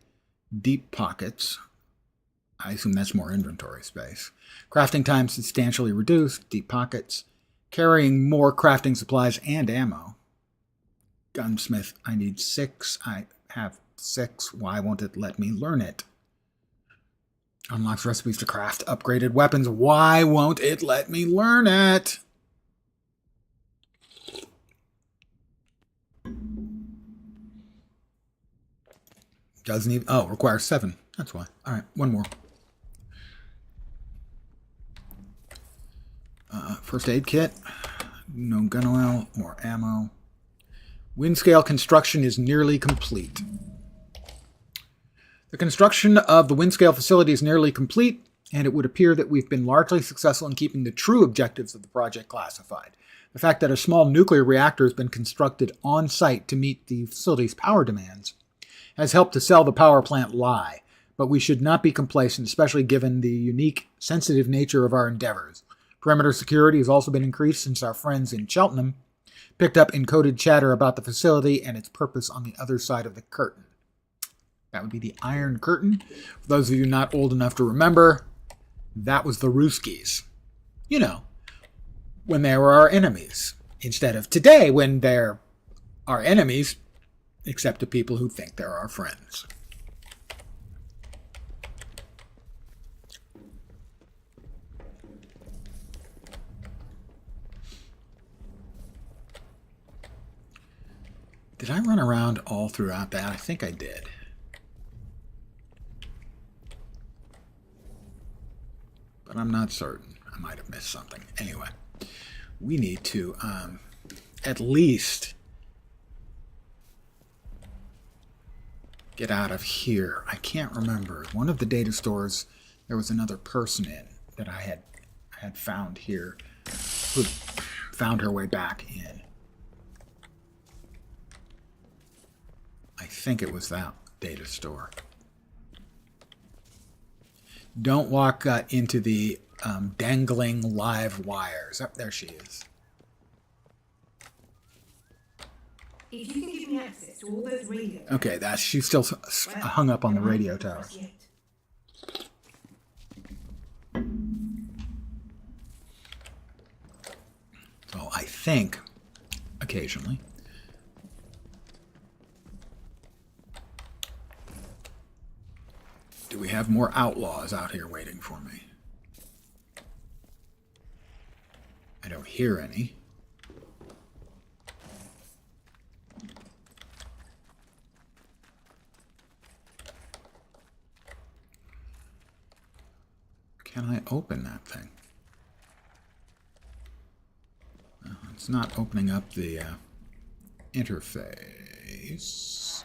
deep pockets. I assume that's more inventory space. Crafting time substantially reduced. Deep pockets. Carrying more crafting supplies and ammo. Gunsmith, I need 6. I have 6. Why won't it let me learn it? Unlocks recipes to craft upgraded weapons. Why won't it let me learn it? Doesn't even... Oh, requires 7. That's why. All right, one more. First aid kit. No gun oil. More ammo. Wind scale construction is nearly complete. The construction of the wind scale facility is nearly complete, and it would appear that we've been largely successful in keeping the true objectives of the project classified. The fact that a small nuclear reactor has been constructed on site to meet the facility's power demands has helped to sell the power plant lie, but we should not be complacent, especially given the unique, sensitive nature of our endeavors. Perimeter security has also been increased since our friends in Cheltenham picked up encoded chatter about the facility and its purpose on the other side of the curtain. That would be the Iron Curtain. For those of you not old enough to remember, that was the Ruskies. You know, when they were our enemies, instead of today when they're our enemies, except to people who think they're our friends. Did I run around all throughout that? I think I did. But I'm not certain. I might have missed something. Anyway, we need to at least get out of here. I can't remember. One of the data stores, there was another person in that I had found here who found her way back in. I think it was that data store. Don't walk into the dangling live wires. Oh, there she is. If you can give me access to all those radios. Okay, she's still hung up on the radio tower. So I think, occasionally, do we have more outlaws out here waiting for me? I don't hear any. Can I open that thing? It's not opening up the interface.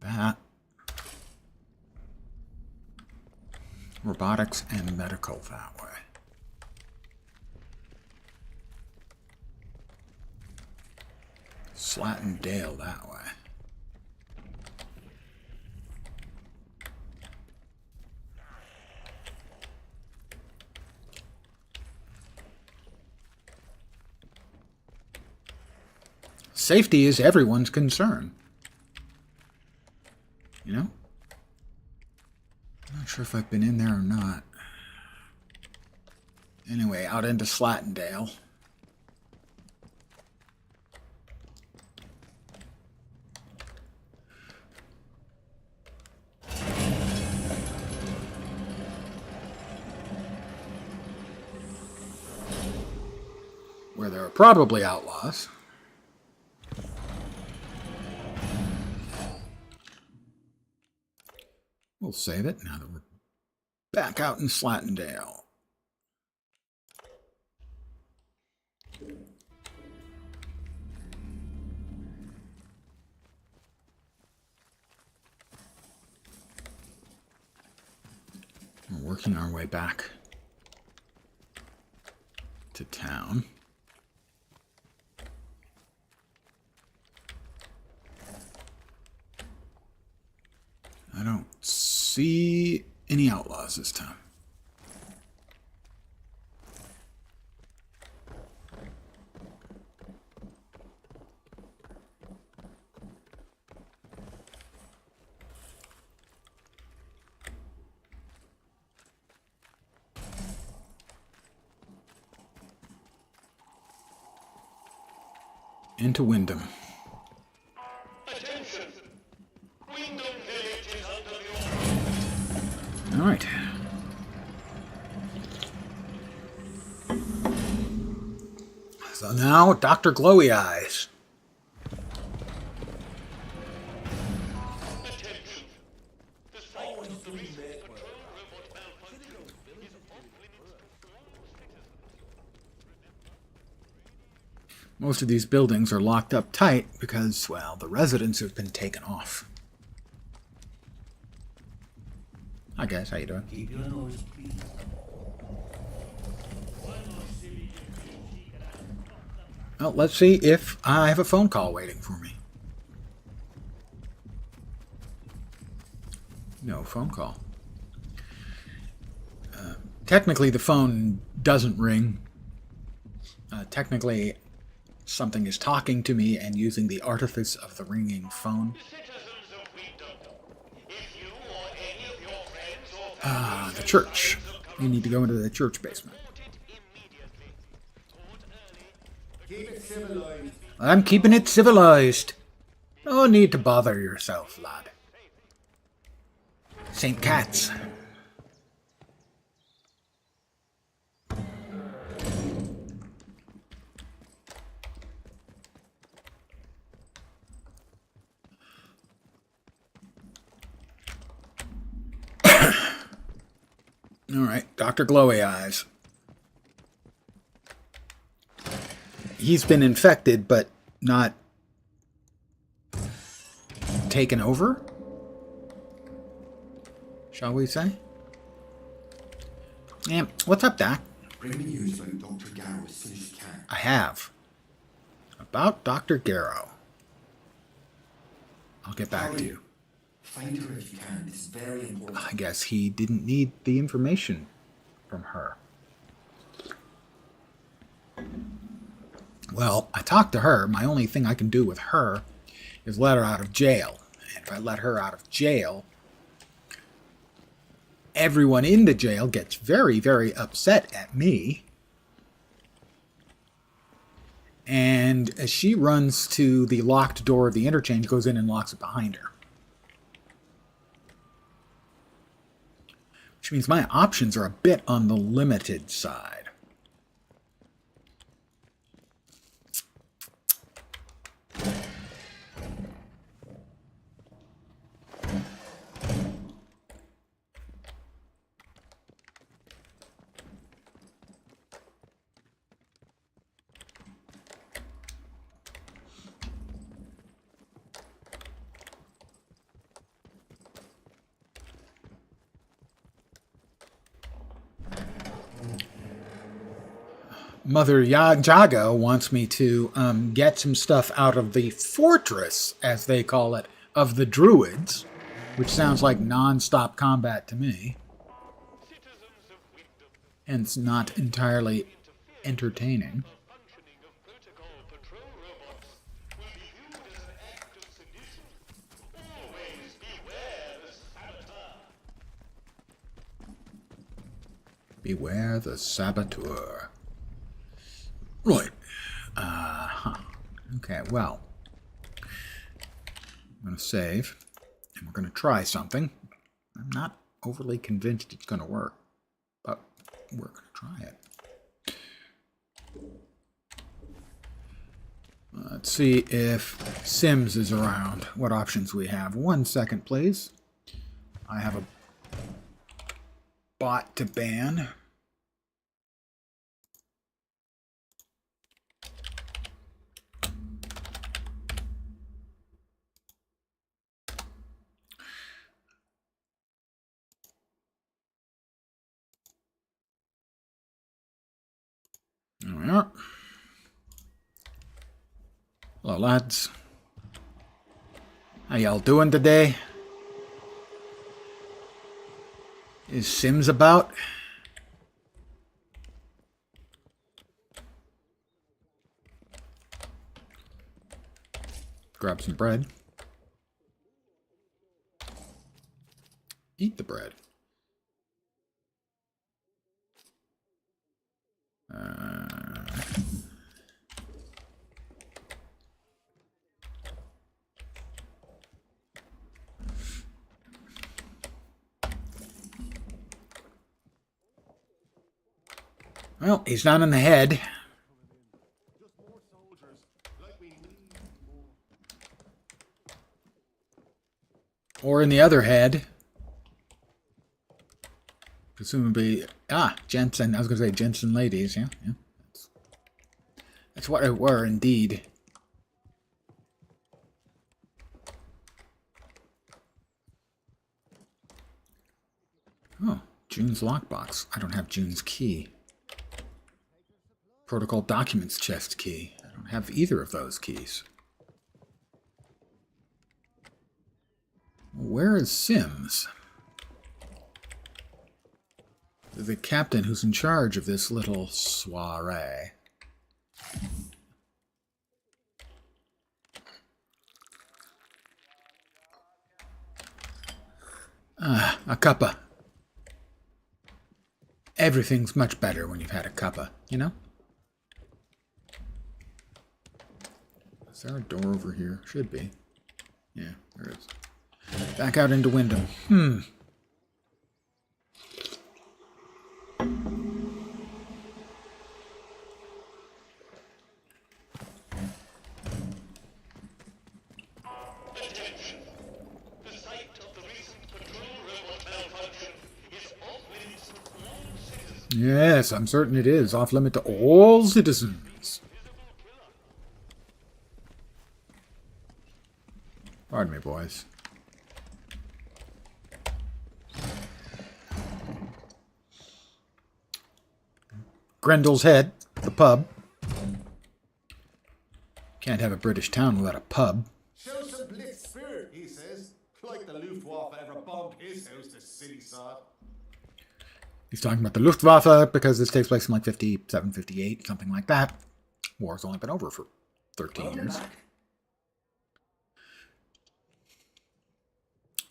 That. Robotics and medical that way. Slatin Dale that way. Safety is everyone's concern. You know? I'm not sure if I've been in there or not. Anyway, out into Slatindale. Where there are probably outlaws. We'll save it now that we're back out in Slatindale. We're working our way back to town. I don't see any outlaws this time. Into Wyndham. Attention! Wyndham Village is under the All right. So now, Dr. Glowy Eyes. attention. The site of the recent patrol robot malfunction is off limits to all citizens. Most of these buildings are locked up tight because, well, the residents have been taken off. Hi guys, how you doing? Keep your nose clean. Well, let's see if I have a phone call waiting for me. No phone call. Technically, the phone doesn't ring. Technically, something is talking to me and using the artifice of the ringing phone. Citizens of Wyndham, if you or any of your friends or family The church. of current You need to go into the church basement. Keep it civilized. I'm keeping it civilized. No need to bother yourself, lad. St. Cat's. Alright, Dr. Glowy Eyes. He's been infected, but not taken over? Shall we say? Yeah, what's up, Doc? Bring me news about Dr. Garrow as soon as you can. I have. About Dr. Garrow. I'll get back to you. Find her if you can. It's very important. I guess he didn't need the information from her. Well, I talked to her. My only thing I can do with her is let her out of jail. And if I let her out of jail, everyone in the jail gets very, very upset at me. And as she runs to the locked door of the interchange, goes in and locks it behind her. Which means my options are a bit on the limited side. Mother Jaga wants me to get some stuff out of the fortress, as they call it, of the Druids, which sounds like non-stop combat to me. And it's not entirely entertaining. Beware the saboteur. Right. Okay, well. I'm going to save. And we're going to try something. I'm not overly convinced it's going to work. But we're going to try it. Let's see if Sims is around. What options we have. 1 second, please. I have a bot to ban. There we are. Hello, lads. How y'all doing today? Is Sims about? Grab some bread. Eat the bread. Well, he's not in the head. Or in the other head. Presumably, Jensen. I was going to say Jensen ladies, yeah. That's what it were, indeed. Oh, June's lockbox. I don't have June's key. Protocol documents chest key. I don't have either of those keys. Where is Sims? The captain who's in charge of this little soiree. A cuppa. Everything's much better when you've had a cuppa, you know? Is there a door over here? Should be. Yeah, there is. Back out into Wyndham. Attention. The site of the recent patrol robot malfunction is off limits to all citizens. Yes, I'm certain it is. Off limit to all citizens. Pardon me, boys. Grendel's Head, the pub. Can't have a British town without a pub. Show some blitz spirit, he says. Like the Luftwaffe ever bombed his house, the silly sod. He's talking about the Luftwaffe because this takes place in like 57, 58, something like that. War's only been over for 13 years.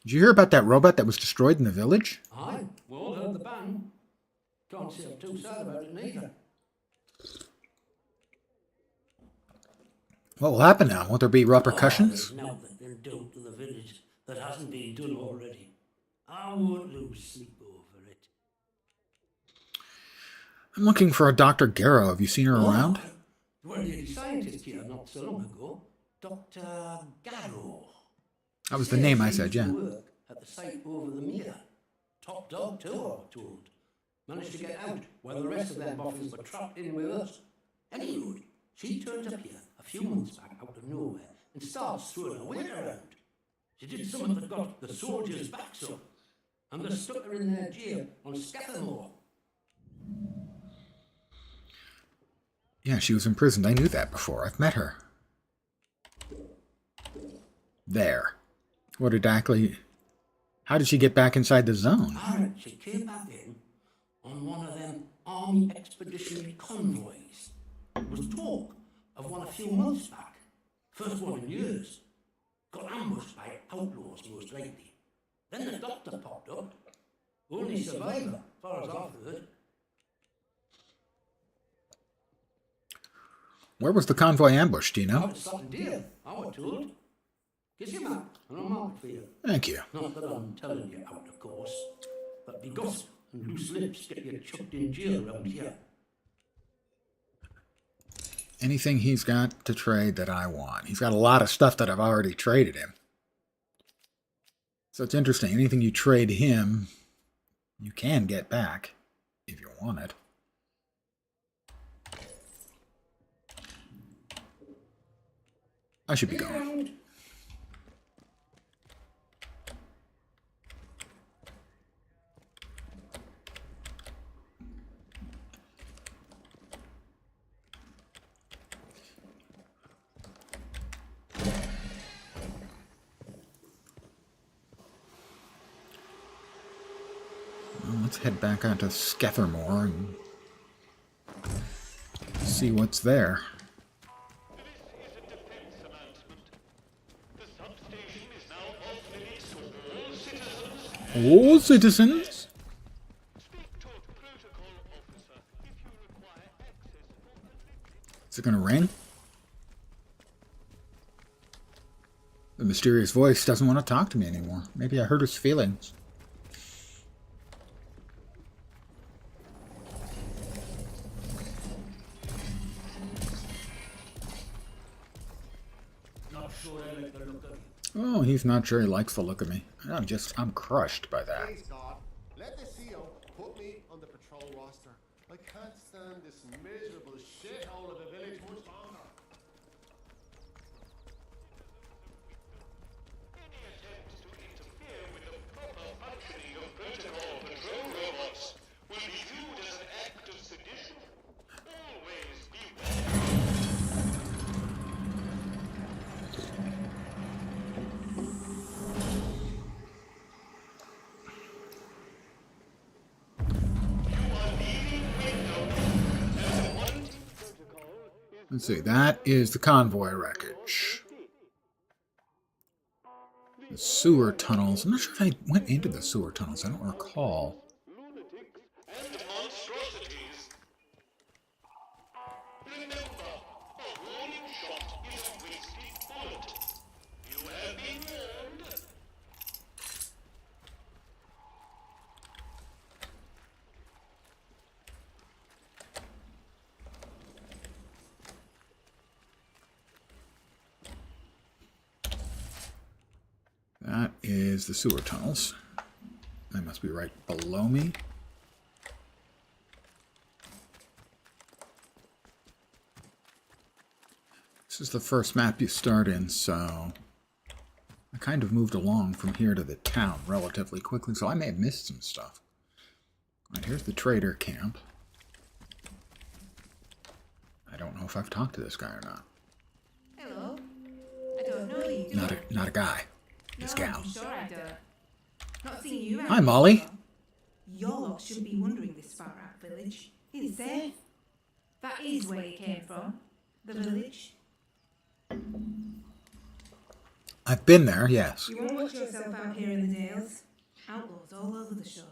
Did you hear about that robot that was destroyed in the village? Aye, we all heard the bang. Can't say I'm too sad about it neither. What will happen now? Won't there be repercussions? There's nothing been done to the village that hasn't been done already. I won't lose sleep over it. I'm looking for a Dr. Garrow. Have you seen her around? Well, the scientist here not so long ago, Dr. Garrow. That was the name I said, yeah. Work at the site over the mere. Top dog too, I'm told. Managed to get out while the rest of them boffins were trapped in with us. Anyway, she turned up here a few months back out of nowhere and starts throwing a weight around. She did something that got the soldiers' backs up, and they stuck her in their jail on Scathamore. Yeah, she was imprisoned. I knew that before. I've met her. There. What exactly... How did she get back inside the zone? Alright, she came back in on one of them army expeditionary convoys. There was talk of one a few months back. First one in years. Got ambushed by outlaws, most likely. Then the doctor popped up. Only survivor, as far as I've heard. Where was the convoy ambushed, do you know? Out of Sutton Deer, I was told. Kiss your map, and I'll mark it for you. Thank you. Not that I'm telling you out, of course. But be gossip and loose lips get you chucked in jail around here. Anything he's got to trade that I want. He's got a lot of stuff that I've already traded him. So it's interesting. Anything you trade him, you can get back if you want it. I should be going. Well, let's head back onto Scathamore and see what's there. This is a defense announcement. The substation is now off limits to all citizens. All citizens? Speak to a protocol officer if you require access for convicted. Is it going to ring? The mysterious voice doesn't want to talk to me anymore. Maybe I hurt his feelings. Not sure I like the look of you. Oh, he's not sure he likes the look of me. I'm crushed by that. Please, God, let the CO put me on the patrol roster. I can't stand this miserable shithole of a village much longer. Any attempts to interfere with the proper functioning of protocol patrol robots will be viewed as an act of sedition. Always beware. Let's see, that is the convoy wreckage. The sewer tunnels. I'm not sure if I went into the sewer tunnels. I don't recall. Lunatics and monstrosities. That is the sewer tunnels. They must be right below me. This is the first map you start in, so I kind of moved along from here to the town relatively quickly, so I may have missed some stuff. All right, here's the trader camp. I don't know if I've talked to this guy or not. Hello. I don't know you. Not a guy. This No, gal. I'm sure I don't. Not seen you around Hi, Molly. before. Your lot should be wondering this far out village. It's safe. That is where you came from. The village. I've been there, yes. You won't watch yourself out here in the dales. Outlaws all over the shore.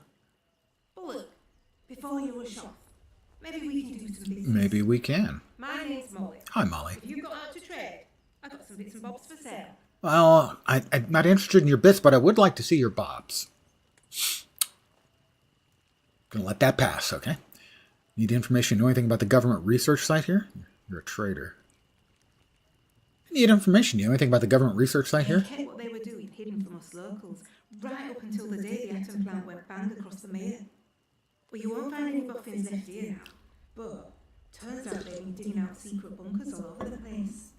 But look, before you rush off, maybe we can do some business. Maybe we can. My name's Molly. Hi, Molly. If you've got out to trade, I've got some bits and bobs for sale. Well, I'm not interested in your bits, but I would like to see your bobs. Gonna let that pass, okay? Need information, know anything about the government research site here? You're a traitor. Need information, you know anything about the government research site here? They kept what they were doing hidden from us locals, right up until the day the atom plant went bang across the mere. Well, you won't find any boffins left here now, but turns out they've been digging out secret bunkers all over the place.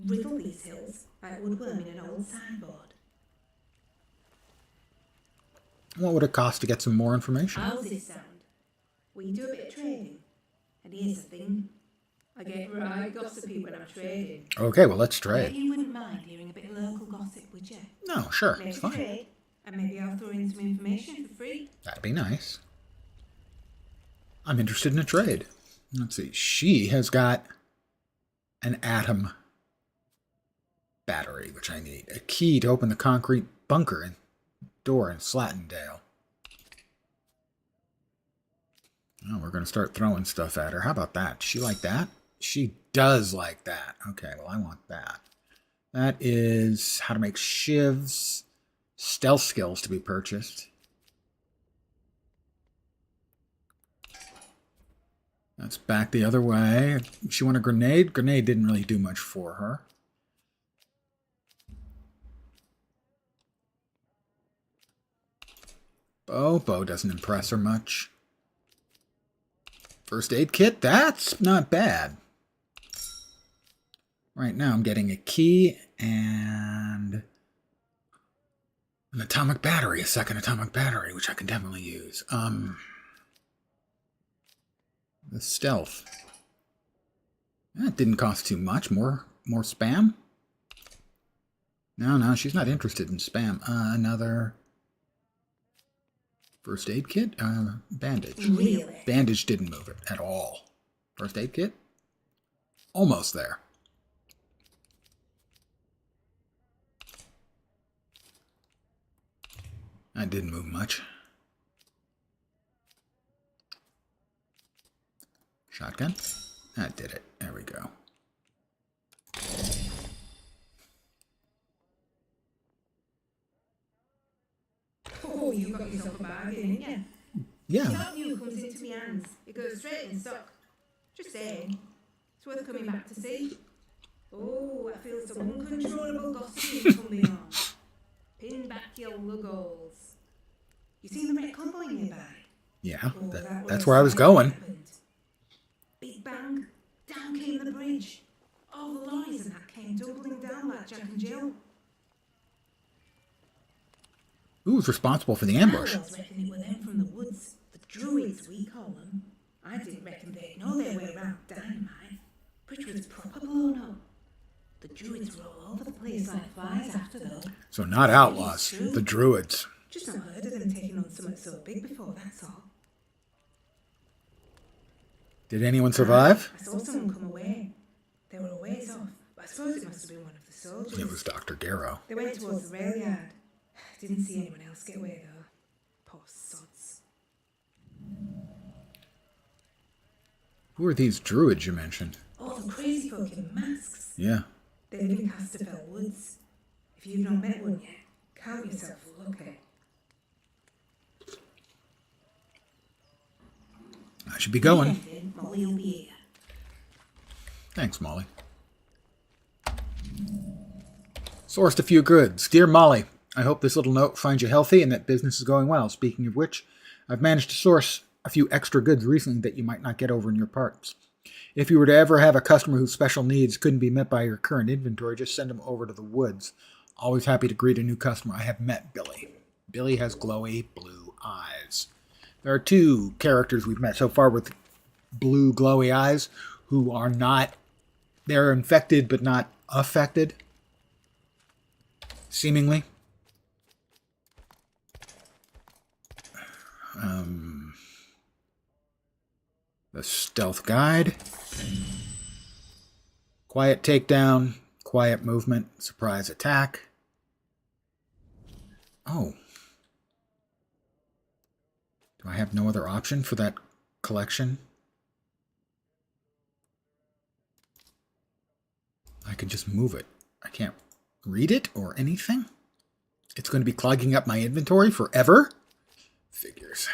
Riddle these hills like woodworm in an old signboard. What would it cost to get some more information? How's this sound? We do a bit of trading, and here's the thing. I get right gossipy when I'm trading. Okay, well, let's I trade. bet you wouldn't mind hearing a bit of local gossip, would you? No, sure, Maybe it's fine. trade, and maybe I'll throw in some information for free. That'd be nice. I'm interested in a trade. Let's see. She has got an atom battery, which I need. A key to open the concrete bunker and door in Slattendale. Oh, we're going to start throwing stuff at her. How about that? Does she like that? She does like that. Okay, well, I want that. That is how to make shivs. Stealth skills to be purchased. That's back the other way. She want a grenade. Grenade didn't really do much for her. Bow doesn't impress her much. First aid kit, that's not bad. Right now I'm getting a key and an atomic battery, a second atomic battery, which I can definitely use. The stealth. That didn't cost too much. More spam? No, she's not interested in spam. Another first aid kit? Bandage. Really? Bandage didn't move it at all. First aid kit? Almost there. That didn't move much. Shotgun? That did it. There we go. Oh, you got yourself a bargain, didn't you? Yeah. Top new comes into my hands. It goes straight in stock. Just saying. It's worth coming back to see. Oh, I feel some uncontrollable gossiping coming on. Pin back your luggles. You seen the red convoy nearby? Yeah, Oh, that that's was where I was right going. happened. Big bang, down came the bridge. All the lorries and that came tumbling down like Jack and Jill. Who's responsible for the ambush? I was reckoning it were them from the woods. The druids, we call them. I didn't reckon they'd know their way around dynamite. Bridge was proper blown up. The druids were all over the place like flies after though. So not outlaws, the druids. Just not heard of them taking on something so big before, that's all. Did anyone survive? I saw someone come away. They were a ways off, but I suppose it must have been one of the soldiers. It was Dr. Darrow. They went towards the rail yard. Didn't see anyone else get away though. Poor sods. Who are these druids you mentioned? All the crazy folk in masks. Yeah. They live in Casterfell Woods. If you've not met one yet, count yourself lucky. I should be going. Anything, Molly will be here. Thanks, Molly. Sourced a few goods. Dear Molly, I hope this little note finds you healthy and that business is going well. Speaking of which, I've managed to source a few extra goods recently that you might not get over in your parts. If you were to ever have a customer whose special needs couldn't be met by your current inventory, just send them over to the woods. Always happy to greet a new customer. I have met Billy. Billy has glowy blue eyes. There are two characters we've met so far with blue glowy eyes who are not, they're infected but not affected, seemingly. The stealth guide. Quiet takedown, quiet movement, surprise attack. Oh. Do I have no other option for that collection? I can just move it. I can't read it or anything? It's going to be clogging up my inventory forever? Figures.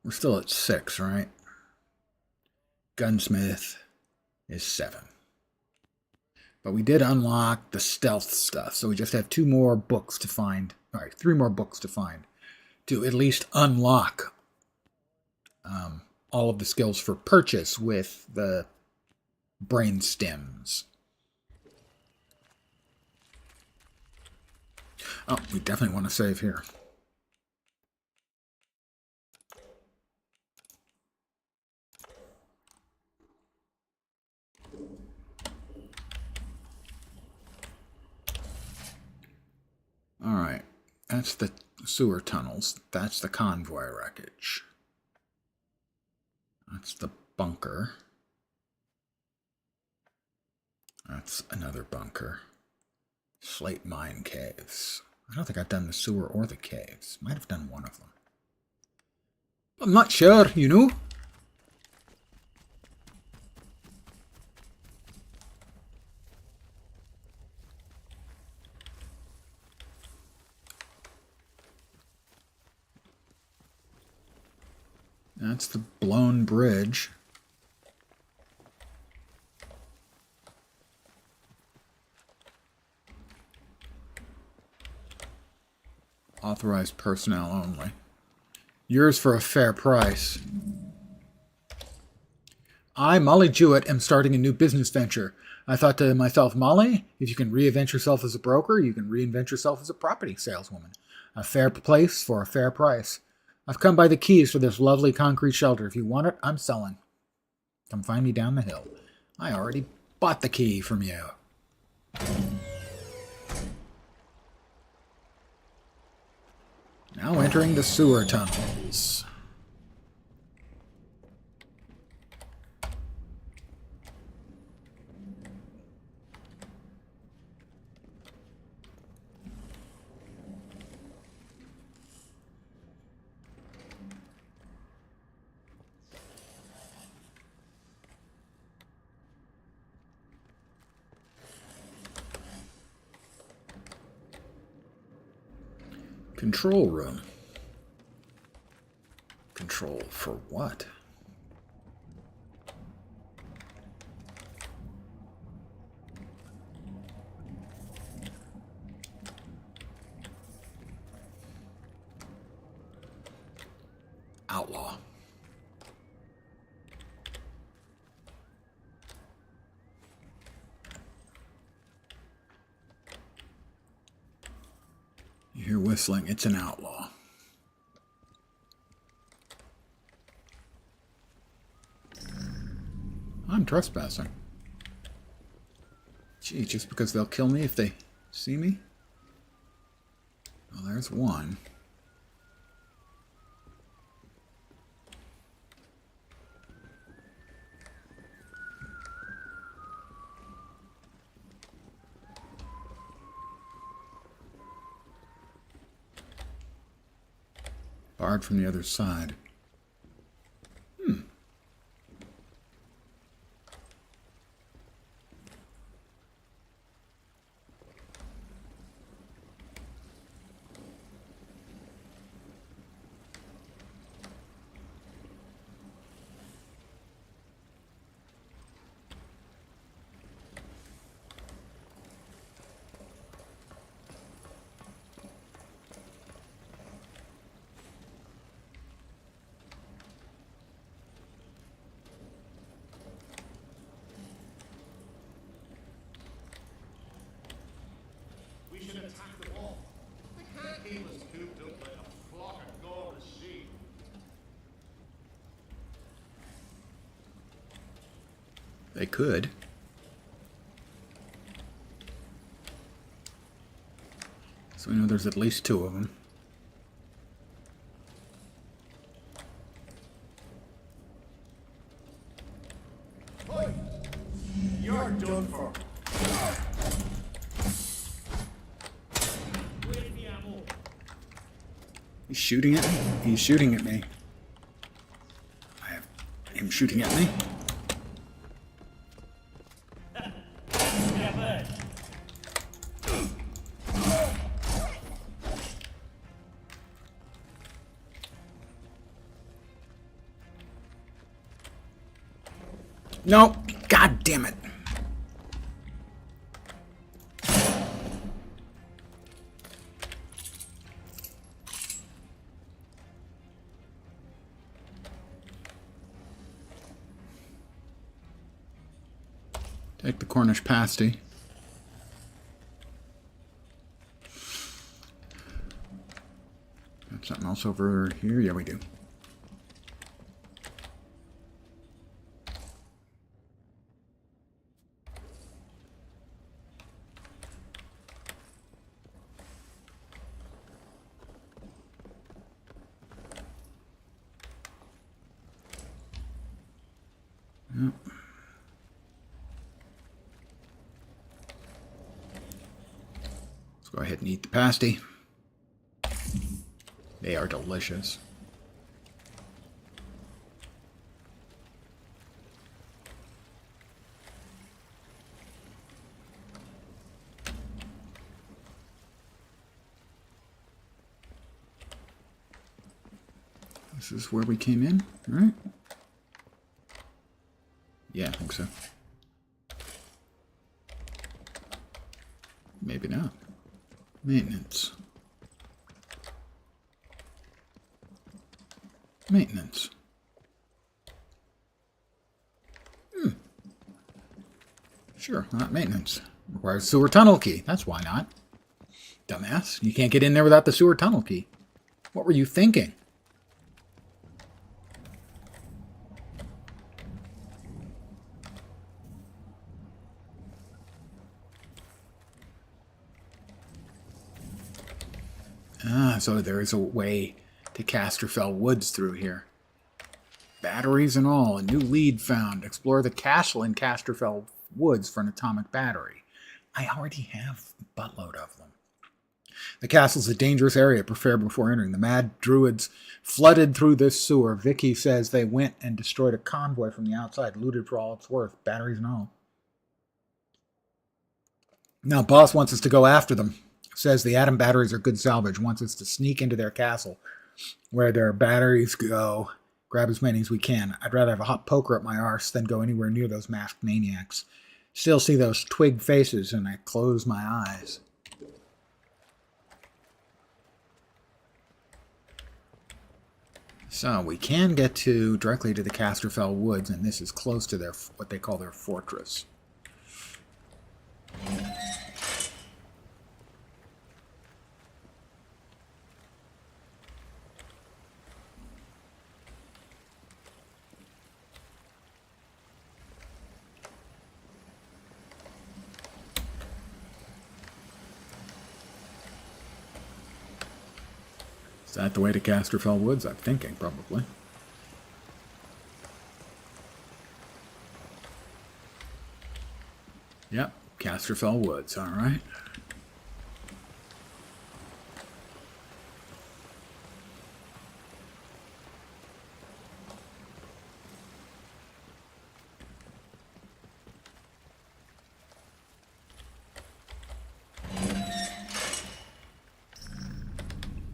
We're still at 6, right? Gunsmith is 7. But we did unlock the stealth stuff, so we just have 2 more books to find. All right, 3 more books to find to at least unlock all of the skills for purchase with the brain stems. Oh, we definitely want to save here. All right, that's the sewer tunnels. That's the convoy wreckage. That's the bunker. That's another bunker. Slate mine caves. I don't think I've done the sewer or the caves. Might have done one of them. I'm not sure, you know. That's the blown bridge. Authorized personnel only. Yours for a fair price. I, Molly Jewett, am starting a new business venture. I thought to myself, Molly, if you can reinvent yourself as a broker, you can reinvent yourself as a property saleswoman. A fair place for a fair price. I've come by the keys for this lovely concrete shelter. If you want it, I'm selling. Come find me down the hill. I already bought the key from you. Now entering the sewer tunnels. Control room. Control for what? Outlaw. You hear whistling, it's an outlaw. I'm trespassing. Gee, just because they'll kill me if they see me? Well, there's one. Barred from the other side. keep us cooped up like a flock of goring sheep. They could. So we know there's at least 2 of them. Oi! You're done for. He's shooting at me. He's shooting at me. I have him shooting at me. No, god damn it. Take the Cornish pasty. Got something else over here? Yeah, we do. Yep. Let's go ahead and eat the pasty. They are delicious. This is where we came in, right? Yeah, I think so. Maybe not. Maintenance. Maintenance. Sure, not maintenance. Requires sewer tunnel key. That's why not. Dumbass. You can't get in there without the sewer tunnel key. What were you thinking? Ah, so there is a way to Casterfell Woods through here. Batteries and all. A new lead found. Explore the castle in Casterfell Woods for an atomic battery. I already have a buttload of them. The castle's a dangerous area. Prepare before entering. The mad druids flooded through this sewer. Vicky says they went and destroyed a convoy from the outside. Looted for all it's worth. Batteries and all. Now, boss wants us to go after them. Says the atom batteries are good salvage. Wants us to sneak into their castle where their batteries go. Grab as many as we can. I'd rather have a hot poker up my arse than go anywhere near those masked maniacs. Still see those twig faces and I close my eyes. So we can get directly to the Casterfell Woods, and this is close to their what they call their fortress. Is that the way to Casterfell Woods? I'm thinking, probably. Yep, Casterfell Woods, alright.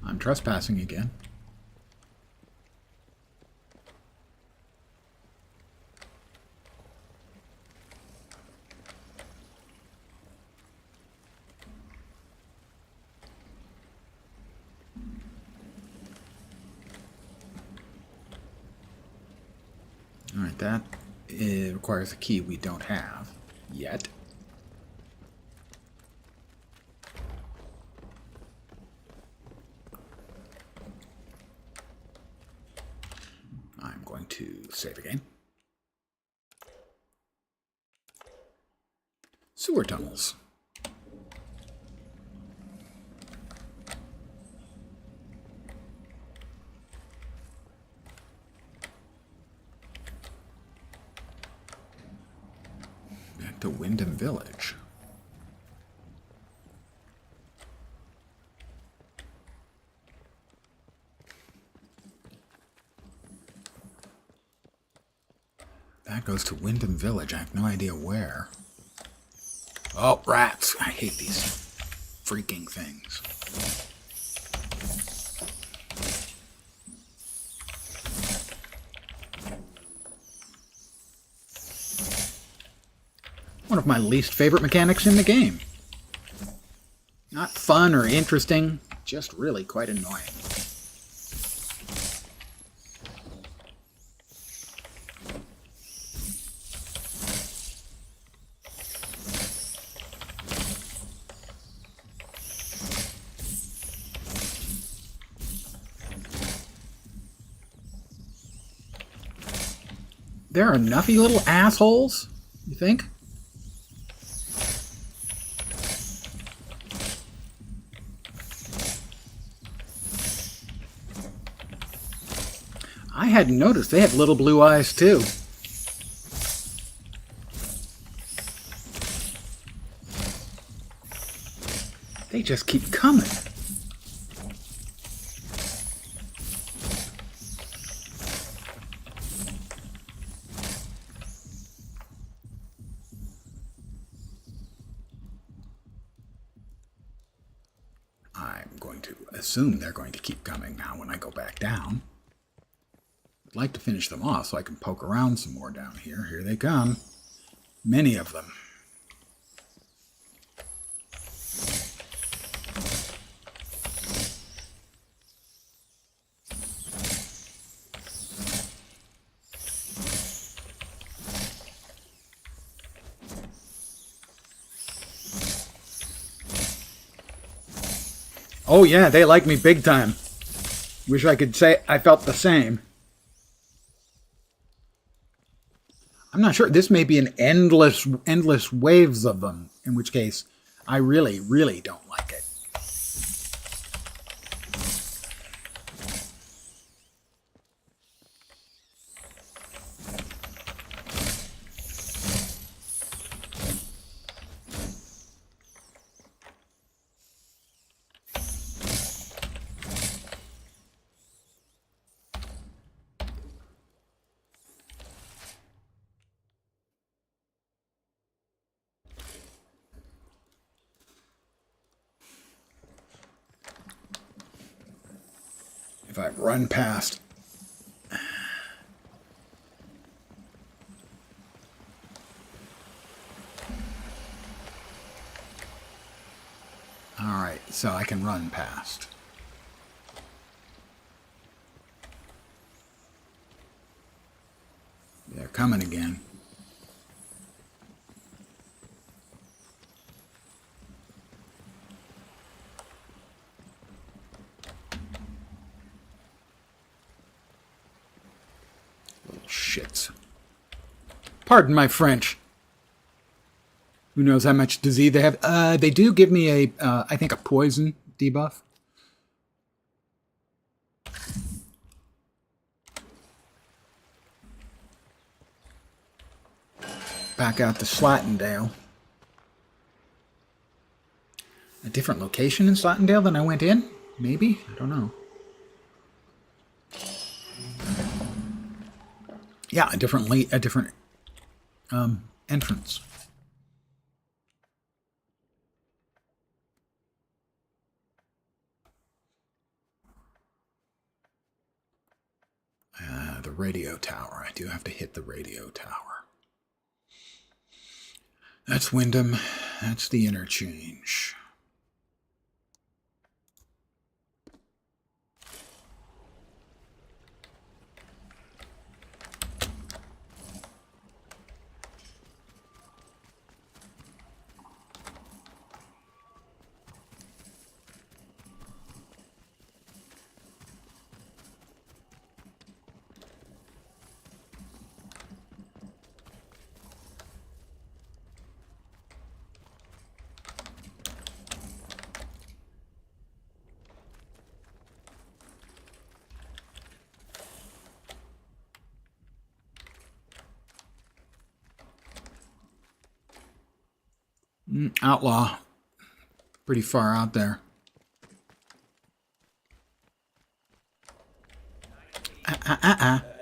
I'm trespassing again. Alright, that requires a key we don't have yet. to save again. Sewer tunnels. Back to Wyndham Village. That goes to Wyndham Village. I have no idea where. Oh, rats. I hate these freaking things. One of my least favorite mechanics in the game. Not fun or interesting, just really quite annoying. There are enoughy little assholes, you think? I hadn't noticed they have little blue eyes too. They just keep coming. I'm going to assume they're going to keep coming now when I go back down. I'd like to finish them off so I can poke around some more down here. Here they come. Many of them. Oh yeah, they like me big time. Wish I could say I felt the same. I'm not sure. This may be an endless waves of them, in which case I really, really don't like it. If I run past. All right, so I can run past. They're coming again. Shits. Pardon my French. Who knows how much disease they have? They do give me a, I think, a poison debuff. Back out to Slattendale. A different location in Slattendale than I went in? Maybe? I don't know. Yeah, a different entrance. The radio tower. I do have to hit the radio tower. That's Wyndham. That's the interchange. Outlaw. Pretty far out there.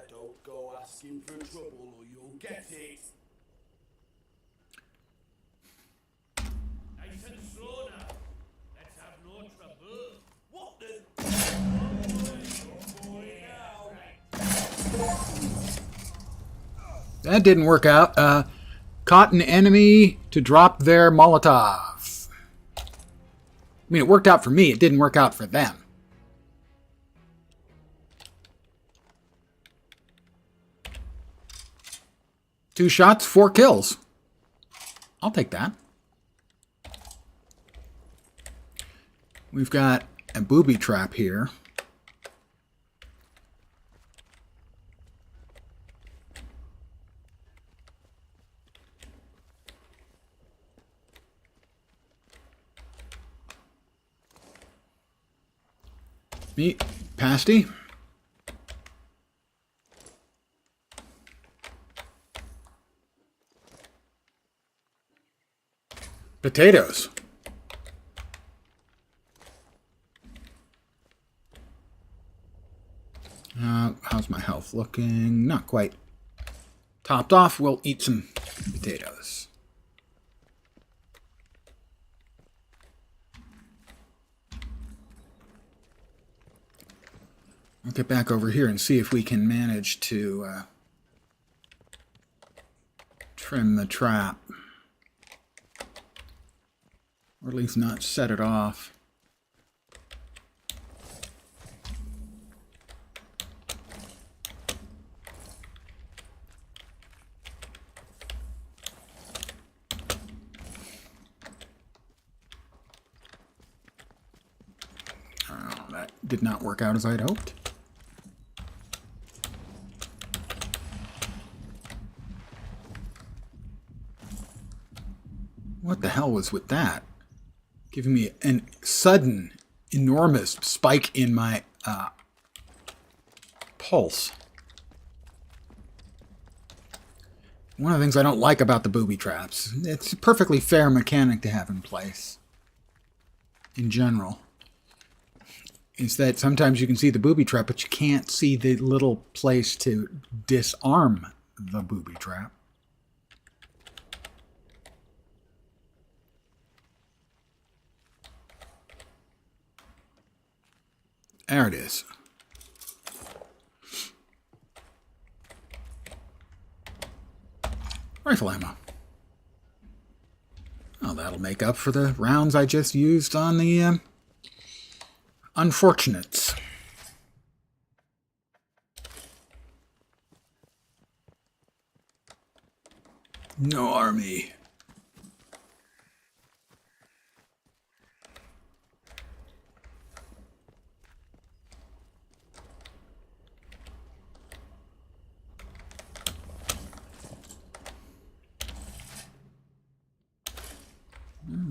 Don't go asking for trouble or you'll get it. Nice and slow now. Let's have no trouble. What the? That didn't work out. Caught an enemy to drop their Molotov. I mean, it worked out for me. It didn't work out for them. Two shots, 4 kills. I'll take that. We've got a booby trap here. Meat, pasty. Potatoes. How's my health looking? Not quite topped off. We'll eat some potatoes. I'll get back over here and see if we can manage to trim the trap. Or at least not set it off. Oh, that did not work out as I'd hoped. What the hell was with that? Giving me a sudden, enormous spike in my pulse. One of the things I don't like about the booby traps, it's a perfectly fair mechanic to have in place, in general, is that sometimes you can see the booby trap, but you can't see the little place to disarm the booby trap. There it is. Rifle ammo. Oh, that'll make up for the rounds I just used on the unfortunates. No army.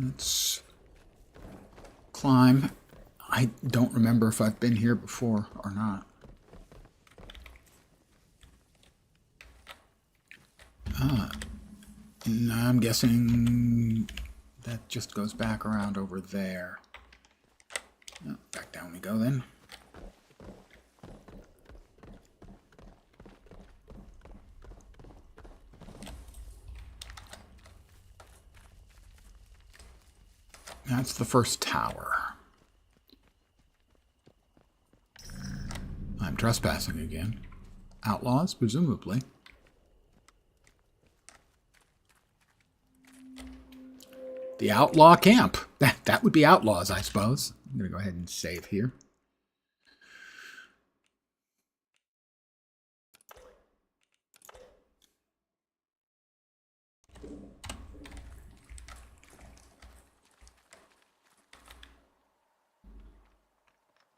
Let's climb. I don't remember if I've been here before or not. No, I'm guessing that just goes back around over there. Oh, back down we go then. That's the first tower. I'm trespassing again. Outlaws, presumably. The outlaw camp. That would be outlaws, I suppose. I'm going to go ahead and save here.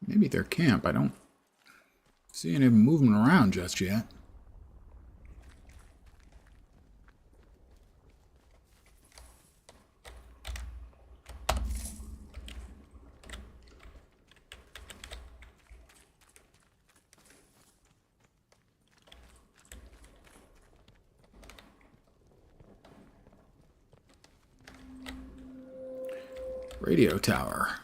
Maybe their camp. I don't see any movement around just yet. Radio tower.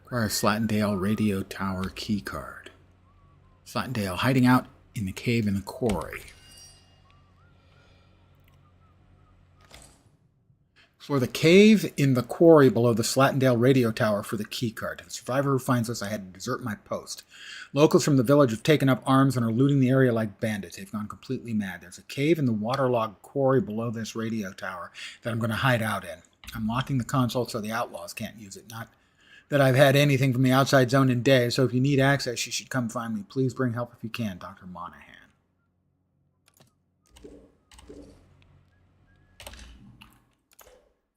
Require Slatendale radio tower key card. Slatendale hiding out in the cave in the quarry. Explore the cave in the quarry below the Slatendale radio tower for the key card. The survivor who finds us, I had to desert my post. Locals from the village have taken up arms and are looting the area like bandits. They've gone completely mad. There's a cave in the waterlogged quarry below this radio tower that I'm going to hide out in. I'm locking the console so the outlaws can't use it. Not that I've had anything from the outside zone in days, so if you need access, you should come find me. Please bring help if you can, Dr. Monahan.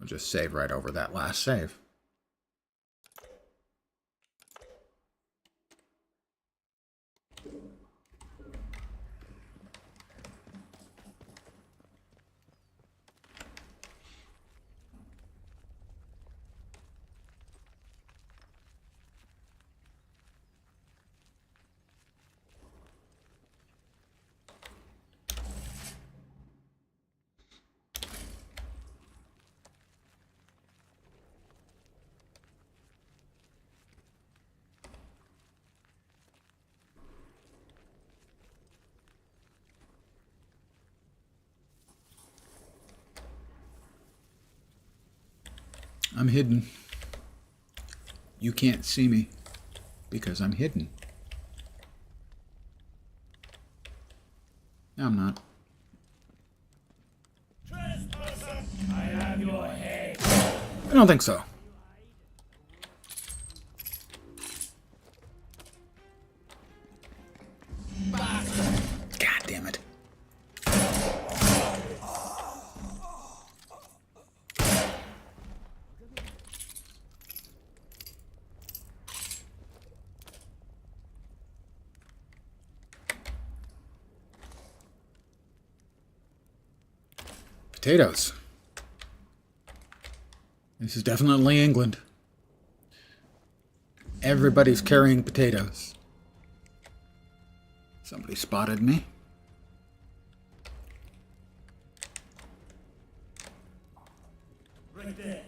I'll just save right over that last save. I'm hidden. You can't see me because I'm hidden. No, I'm not. I have your head. I don't think so. God damn it. Potatoes. This is definitely England. Everybody's carrying potatoes. Somebody spotted me. Right there.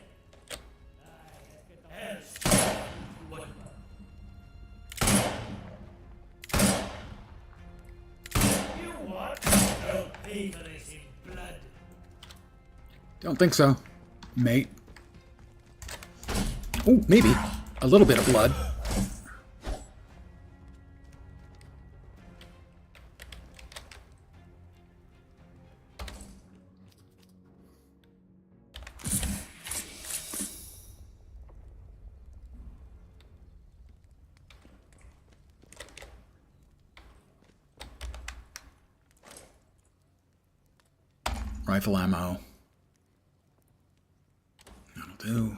You what? Don't pay for this in blood. Don't think so, mate. Oh, maybe. A little bit of blood. Rifle ammo. That'll do.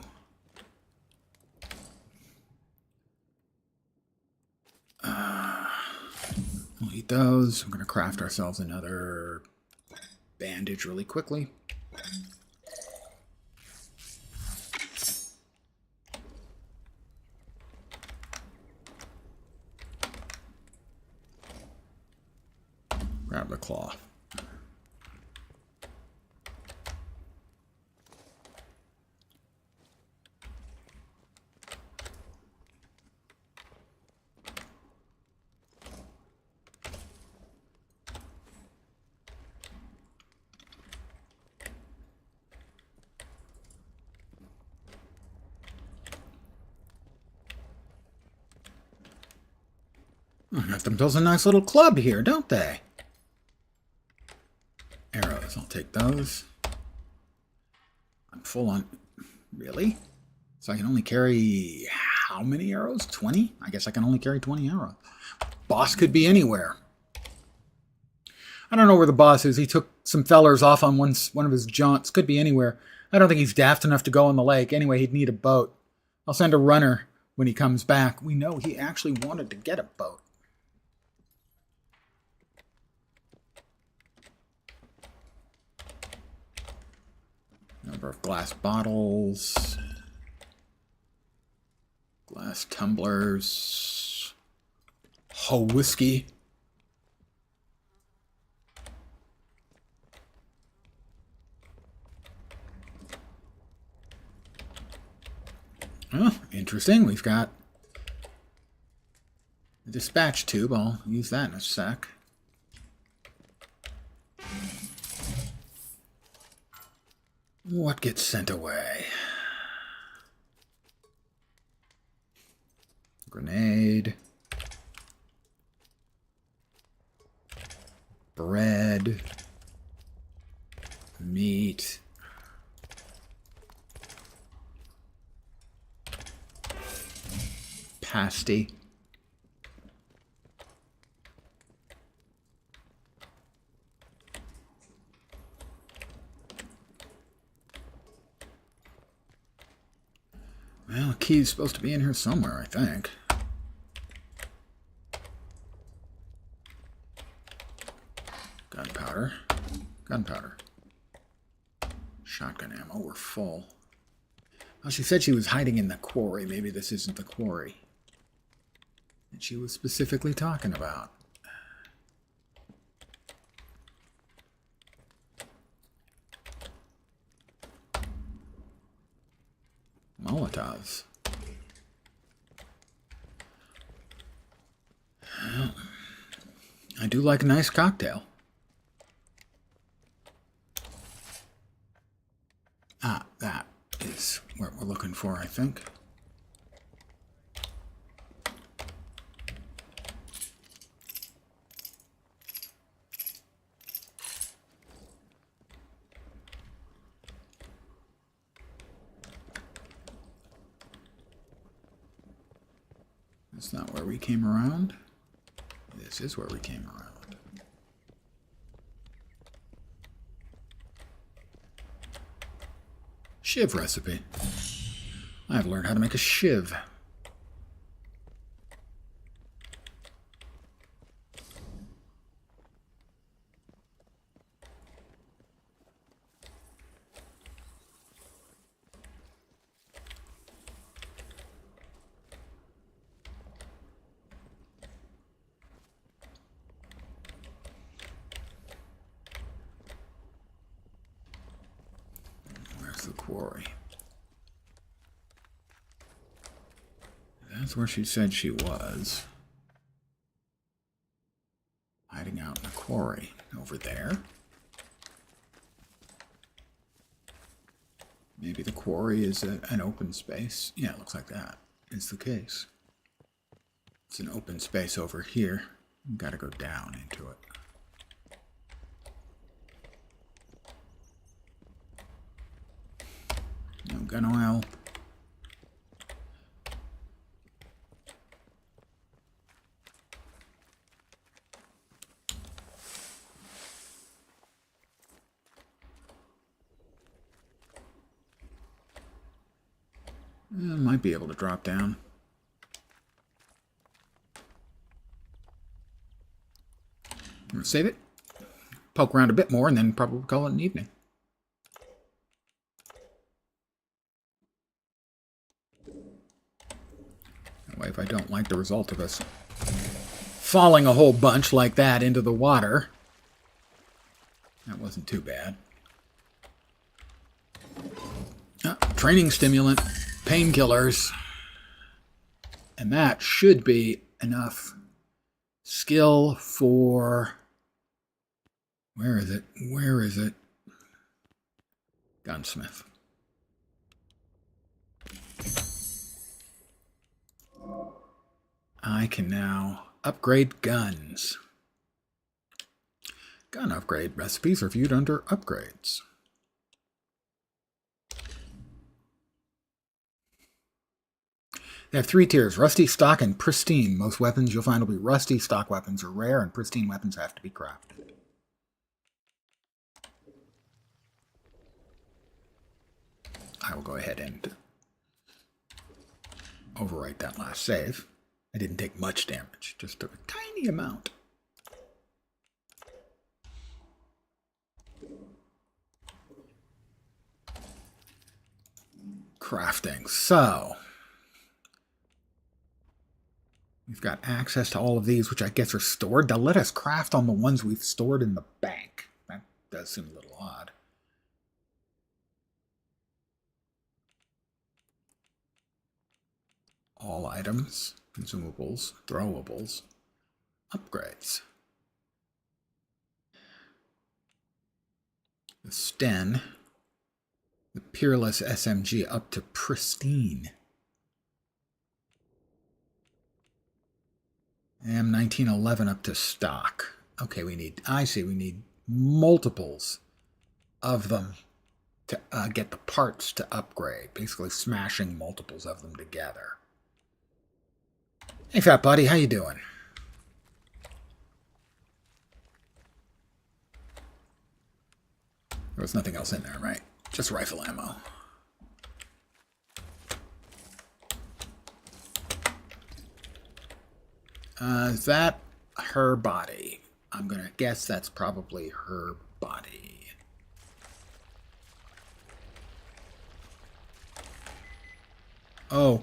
We'll eat those. We're going to craft ourselves another bandage really quickly. Grab the cloth. Got themselves a nice little club here, don't they? Arrows, I'll take those. I'm full on... Really? So I can only carry... how many arrows? 20? I guess I can only carry 20 arrows. Boss could be anywhere. I don't know where the boss is. He took some fellers off on one of his jaunts. Could be anywhere. I don't think he's daft enough to go on the lake. Anyway, he'd need a boat. I'll send a runner when he comes back. We know he actually wanted to get a boat. Number of glass bottles. glass tumblers. Ho whiskey. Oh, interesting. We've got a dispatch tube. I'll use that in a sec. What gets sent away? Grenade. Bread. Meat. Pasty. Well, the key's supposed to be in here somewhere, I think. Gunpowder. Gunpowder. Shotgun ammo. We're full. Oh, she said she was hiding in the quarry. Maybe this isn't the quarry that she was specifically talking about. Molotovs. Well, I do like a nice cocktail. Ah, that is what we're looking for, I think. That's not where we came around. This is where we came around. Shiv recipe. I've learned how to make a shiv. The quarry. That's where she said she was. Hiding out in the quarry. Over there. Maybe the quarry is an open space. Yeah, it looks like that is the case. It's an open space over here. You've got to go down into it. No gun oil. Might be able to drop down. I'm going to save it. Poke around a bit more and then probably call it an evening. If I don't like the result of us falling a whole bunch like that into the water. That wasn't too bad. Training stimulant, painkillers. And that should be enough skill for... Where is it? Where is it? Gunsmith. I can now upgrade guns. Gun upgrade recipes are viewed under upgrades. They have 3 tiers, rusty, stock, and pristine. Most weapons you'll find will be rusty, stock weapons are rare, and pristine weapons have to be crafted. I will go ahead and overwrite that last save. I didn't take much damage, just took a tiny amount. Crafting. So, We've got access to all of these, which I guess are stored. They'll let us craft on the ones we've stored in the bank. That does seem a little odd. All items, consumables, throwables, upgrades. The Sten, the Peerless SMG up to pristine. M1911 up to stock. Okay, we need multiples of them to get the parts to upgrade. Basically smashing multiples of them together. Hey, fat buddy, how you doing? There was nothing else in there, right? Just rifle ammo. Is that her body? I'm gonna guess that's probably her body. Oh,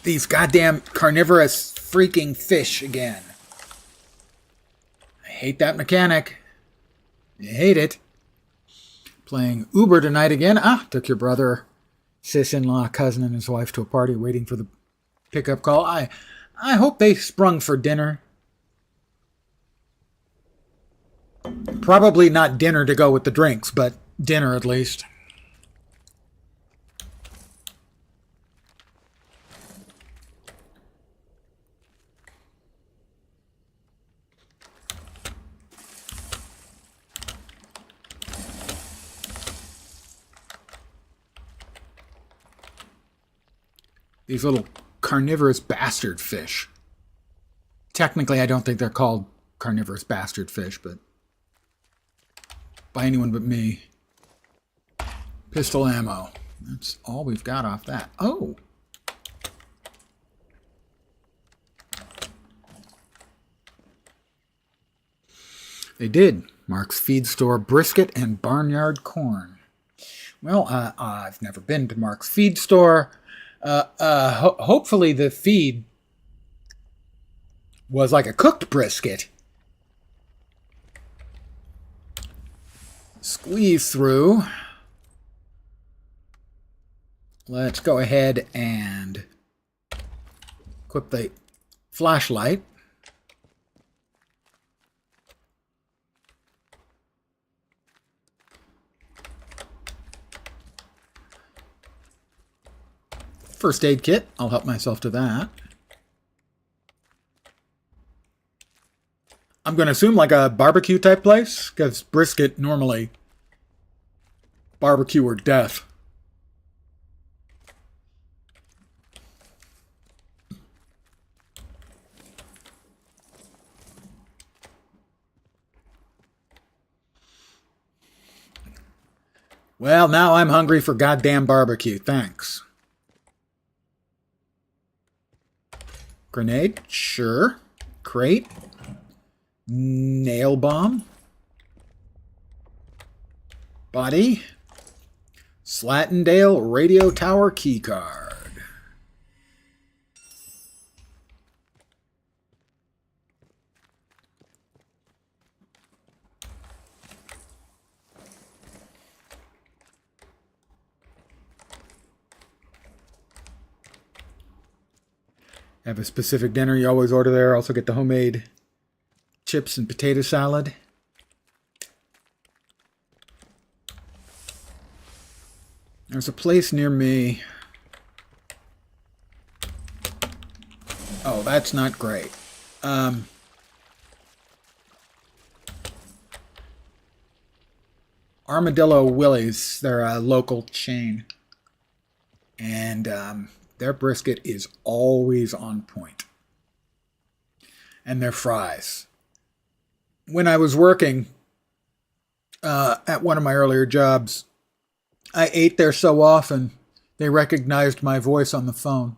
these goddamn carnivorous freaking fish again. I hate that mechanic. I hate it. Playing Uber tonight again. Ah, took your brother, sis-in-law, cousin, and his wife to a party waiting for the pickup call. I hope they sprung for dinner. Probably not dinner to go with the drinks, but dinner at least. These little carnivorous bastard fish. Technically, I don't think they're called carnivorous bastard fish, but by anyone but me. Pistol ammo. That's all we've got off that. Oh! They did. Mark's Feed Store brisket and barnyard corn. Well, I've never been to Mark's Feed Store. Hopefully the feed was like a cooked brisket. Squeeze through. Let's go ahead and equip the flashlight. First aid kit. I'll help myself to that. I'm going to assume like a barbecue type place, because brisket normally barbecue or death. Well, now I'm hungry for goddamn barbecue. Thanks. Grenade? Sure. Crate? Nail bomb? Body? Slattendale radio tower keycard. Have a specific dinner you always order there. Also get the homemade chips and potato salad. There's a place near me. Oh, that's not great. Armadillo Willie's. They're a local chain. And their brisket is always on point. And their fries. When I was working at one of my earlier jobs, I ate there so often, they recognized my voice on the phone.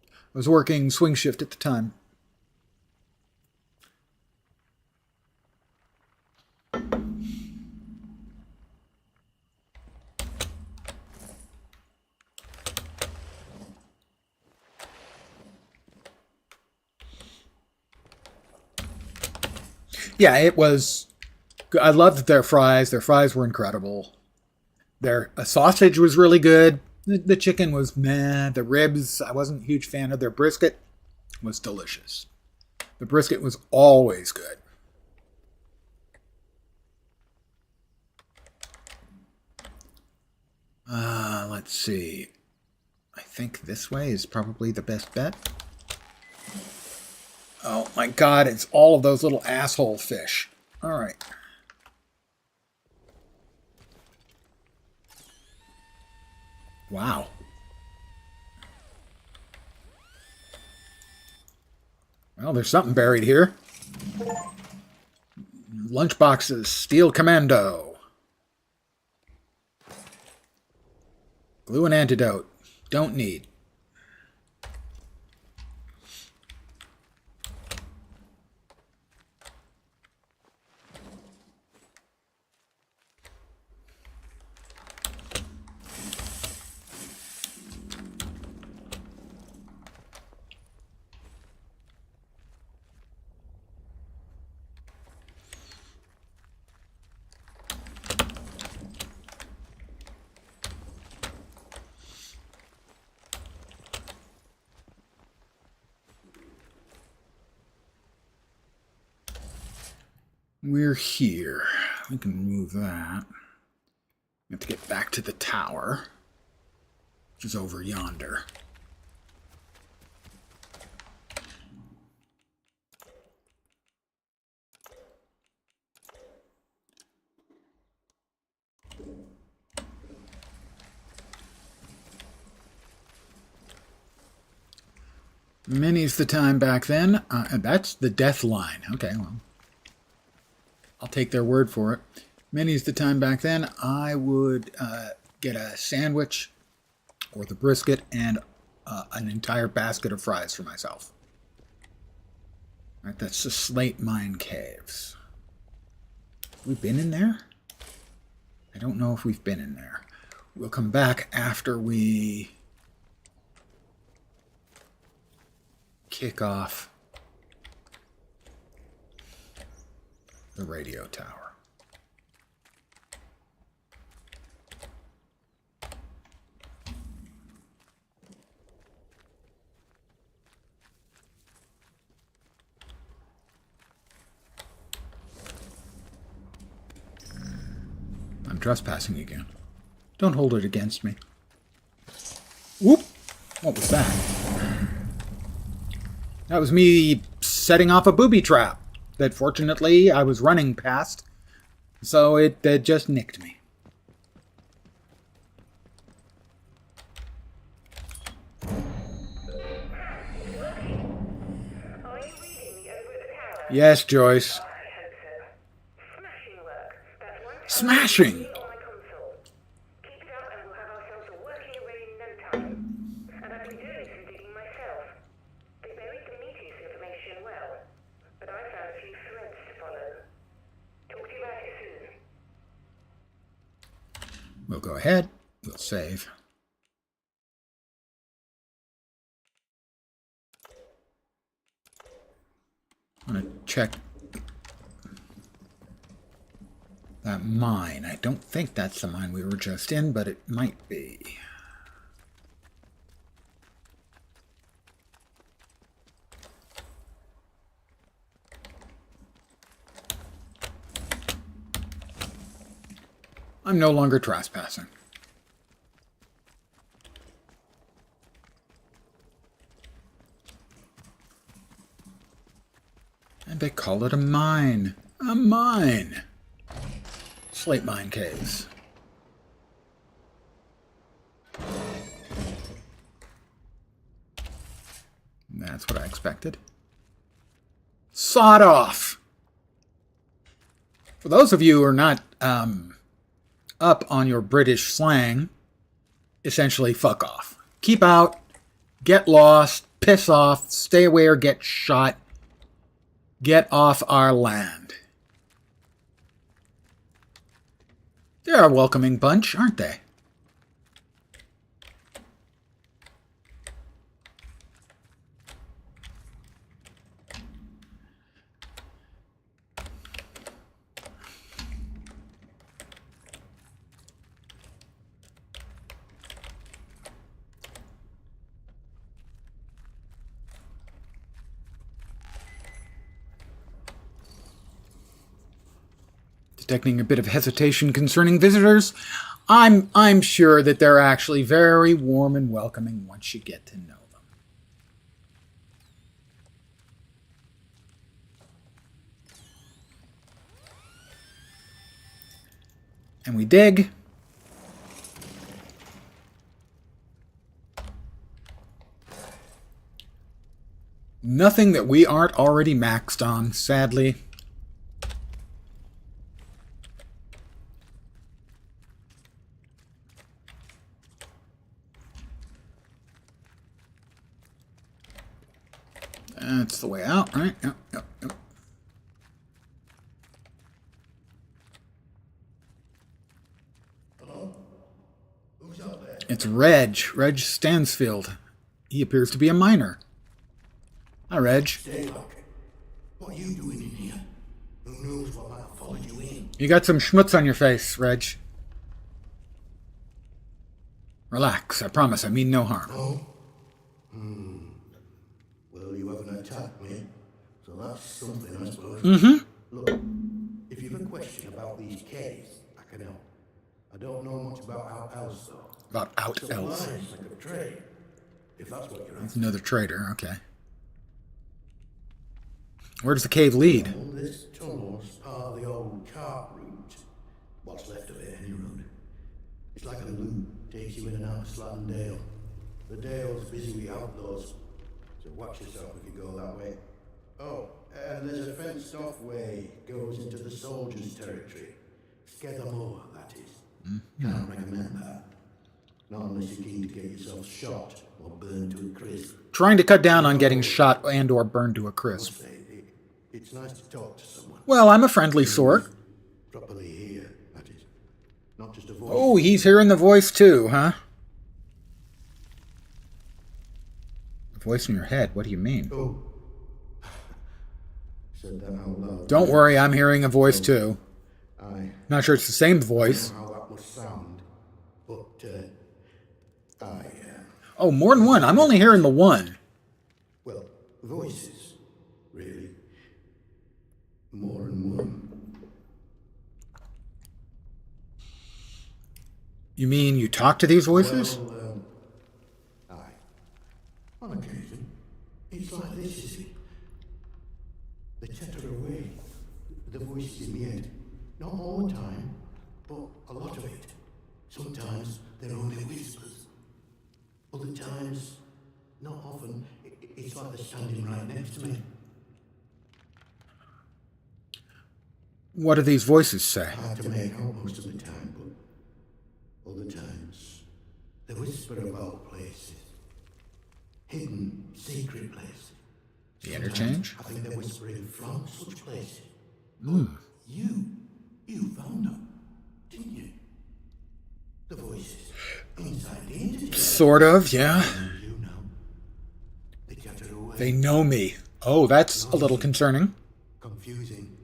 I was working swing shift at the time. Yeah, it was. I loved their fries. Their fries were incredible. Their sausage was really good. The chicken was meh. The ribs, I wasn't a huge fan of. Their brisket was delicious. The brisket was always good. Let's see. I think this way is probably the best bet. Oh my god, it's all of those little asshole fish. All right. Wow. Well, there's something buried here. Lunchboxes, Steel Commando. Glue and antidote. Don't need. We're here. We can move that. We have to get back to the tower, which is over yonder. Many's the time back then. And that's the death line. Okay, well, I'll take their word for it. Many's the time back then. I would get a sandwich or the brisket and an entire basket of fries for myself. All right, that's the Slate Mine Caves. We've been in there? I don't know if we've been in there. We'll come back after we kick off the radio tower. I'm trespassing again. Don't hold it against me. Whoop! What was that? That was me setting off a booby trap that fortunately I was running past, so it just nicked me. Are you reading me over at the tower? Yes, Joyce. I hope so. Smashing work. That's one Smashing! on my console. Keep it up and we'll have ourselves a working array in no time. And I've been doing some digging myself. They buried the Prometheus information well, but I found a few threads to follow. Talk to you about it soon. We'll go ahead. We'll save. I'm going to check that mine. I don't think that's the mine we were just in, but it might be. I'm no longer trespassing. And they call it a mine. A mine. Slate Mine Caves. That's what I expected. Sawed off. For those of you who are not up on your British slang, essentially fuck off. Keep out, get lost, piss off, stay away or get shot. Get off our land. They're a welcoming bunch, aren't they? Detecting a bit of hesitation concerning visitors, I'm sure that they're actually very warm and welcoming once you get to know them. And we dig. Nothing that we aren't already maxed on, sadly. That's the way out, right? Yep. Hello? Who's up there? It's Reg Stansfield. He appears to be a miner. Hi, Reg. Stay back. What are you doing in here? Who knows what might have followed you in? You got some schmutz on your face, Reg. Relax, I promise, I mean no harm. Oh? Well, you haven't attacked me, so that's something, I suppose. Look, if you've a question about these caves, I can help. I don't know much about out else, though. About out else. Supplies like a trade, if that's what you're after. Another trader, okay. Where does the cave lead? Well, this tunnel's part of the old cart route. What's left of it, any road. It's like a loop, takes you in and out of Slatton Dale. The Dale's busy with outlaws, so watch yourself if you go that way. Oh, and there's a fenced-off way goes into the soldiers' territory. Skeathermore, that is. Can't recommend that. Not unless you're keen to get yourself shot or burned to a crisp. Trying to cut down on getting shot and or burned to a crisp. It's nice to talk to someone. Well, I'm a friendly sort. Properly hear, that is. Not just a voice. Oh, he's hearing the voice too, huh? The voice in your head, what do you mean? Oh. Said that out loud. Don't worry, I'm hearing a voice too. I Not sure it's the same voice. don't know how that must sound, but Oh, more than one. I'm only hearing the one. well, voices, really. More than one. You mean you talk to these voices? Well, aye. On occasion, it's like this, you see. They chatter away, the voices in the head. Not all the time, but a lot of it. Sometimes they're only whispers. Other times, not often, it's like they're standing right next to me. What do these voices say? Hard to make out most of the time, but other times, they whisper about places. Hidden, secret places. The interchange? I think they're whispering from such places. Hmm. You found them, didn't you? The voices inside the entity. Sort of, yeah. You know. They chatter away. They know me. Oh, that's a little concerning. Confusing.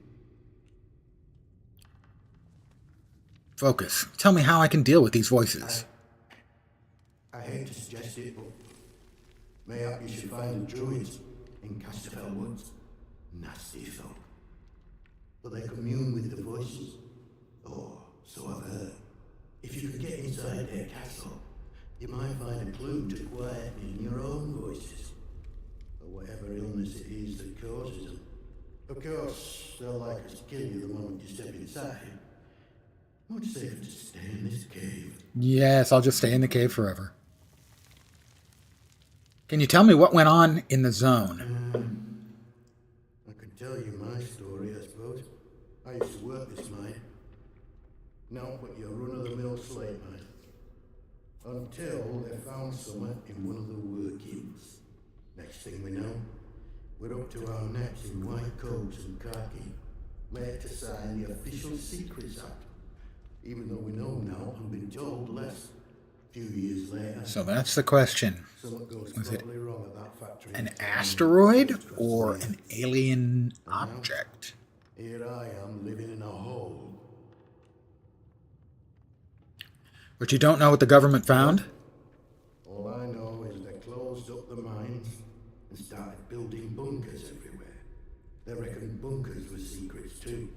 Focus. Tell me how I can deal with these voices. I hate to suggest it, but mayhap you should find the druids in Casterfell Woods. Nasty folk. But they commune with the voices. Or so I've heard. If you could get inside their castle, you might find a clue to quieten your own voices. Or whatever illness it is that causes them. Of course, they'll likely kill you the moment you step inside. Much safer to stay in this cave. Yes, I'll just stay in the cave forever. Can you tell me what went on in the zone? I could tell you my story, I suppose. I used to work this mine. Not what your run-of-the-mill slate mine. Until they found someone in one of the workings. Next thing we know, we're up to our necks in white coats and khaki, made to sign the Official Secrets Act. Even though we know now and been told less. A few years later, So that's the question. something goes Was it totally wrong at that factory. An asteroid or an alien object? Here I am living in a hole. But you don't know what the government found? All I know is they closed up the mines and started building bunkers everywhere. They reckon bunkers were secrets too.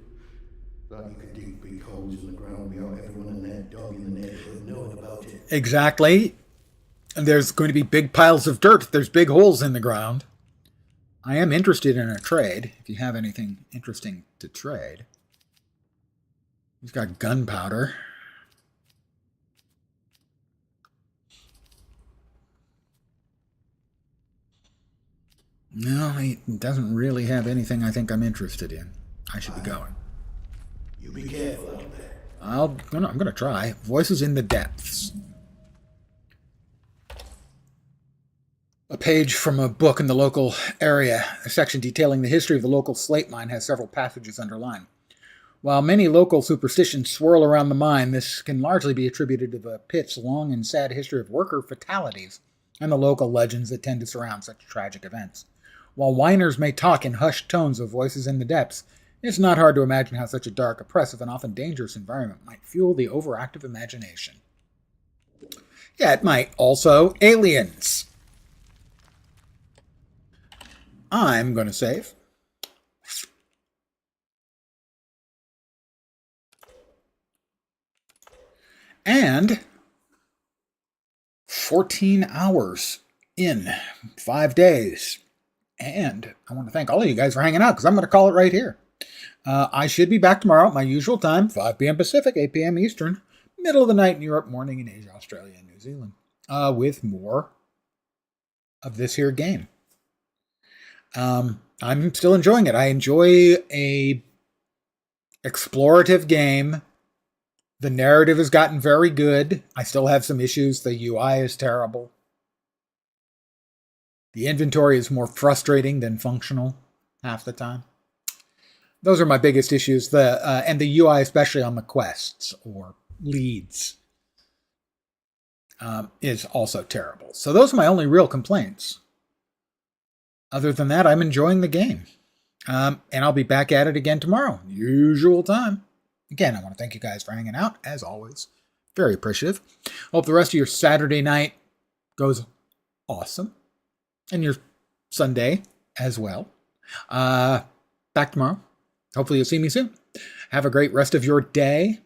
Thought you could dig big holes in the ground without everyone and their dog in the neighborhood knowing about it. Exactly. And there's going to be big piles of dirt. There's big holes in the ground. I am interested in a trade, if you have anything interesting to trade. He's got gunpowder. No, he doesn't really have anything I think I'm interested in. I should be going. You be careful out there. I'm gonna try. Voices in the Depths. A page from a book in the local area. A section detailing the history of the local slate mine has several passages underlined. While many local superstitions swirl around the mine, this can largely be attributed to the pit's long and sad history of worker fatalities and the local legends that tend to surround such tragic events. While whiners may talk in hushed tones of voices in the depths, it's not hard to imagine how such a dark, oppressive, and often dangerous environment might fuel the overactive imagination. Yeah, it might. Also, aliens. I'm going to save. And 14 hours in 5 days. And I want to thank all of you guys for hanging out because I'm going to call it right here. I should be back tomorrow at my usual time, 5 p.m. Pacific, 8 p.m. Eastern, middle of the night in Europe, morning in Asia, Australia, and New Zealand, with more of this here game. I'm still enjoying it. I enjoy a explorative game. The narrative has gotten very good. I still have some issues. The UI is terrible. The inventory is more frustrating than functional half the time. Those are my biggest issues. And the UI, especially on the quests or leads, is also terrible. So those are my only real complaints. Other than that, I'm enjoying the game. And I'll be back at it again tomorrow, usual time. Again, I want to thank you guys for hanging out, as always. Very appreciative. Hope the rest of your Saturday night goes awesome. And your Sunday as well. Back tomorrow. Hopefully you'll see me soon. Have a great rest of your day.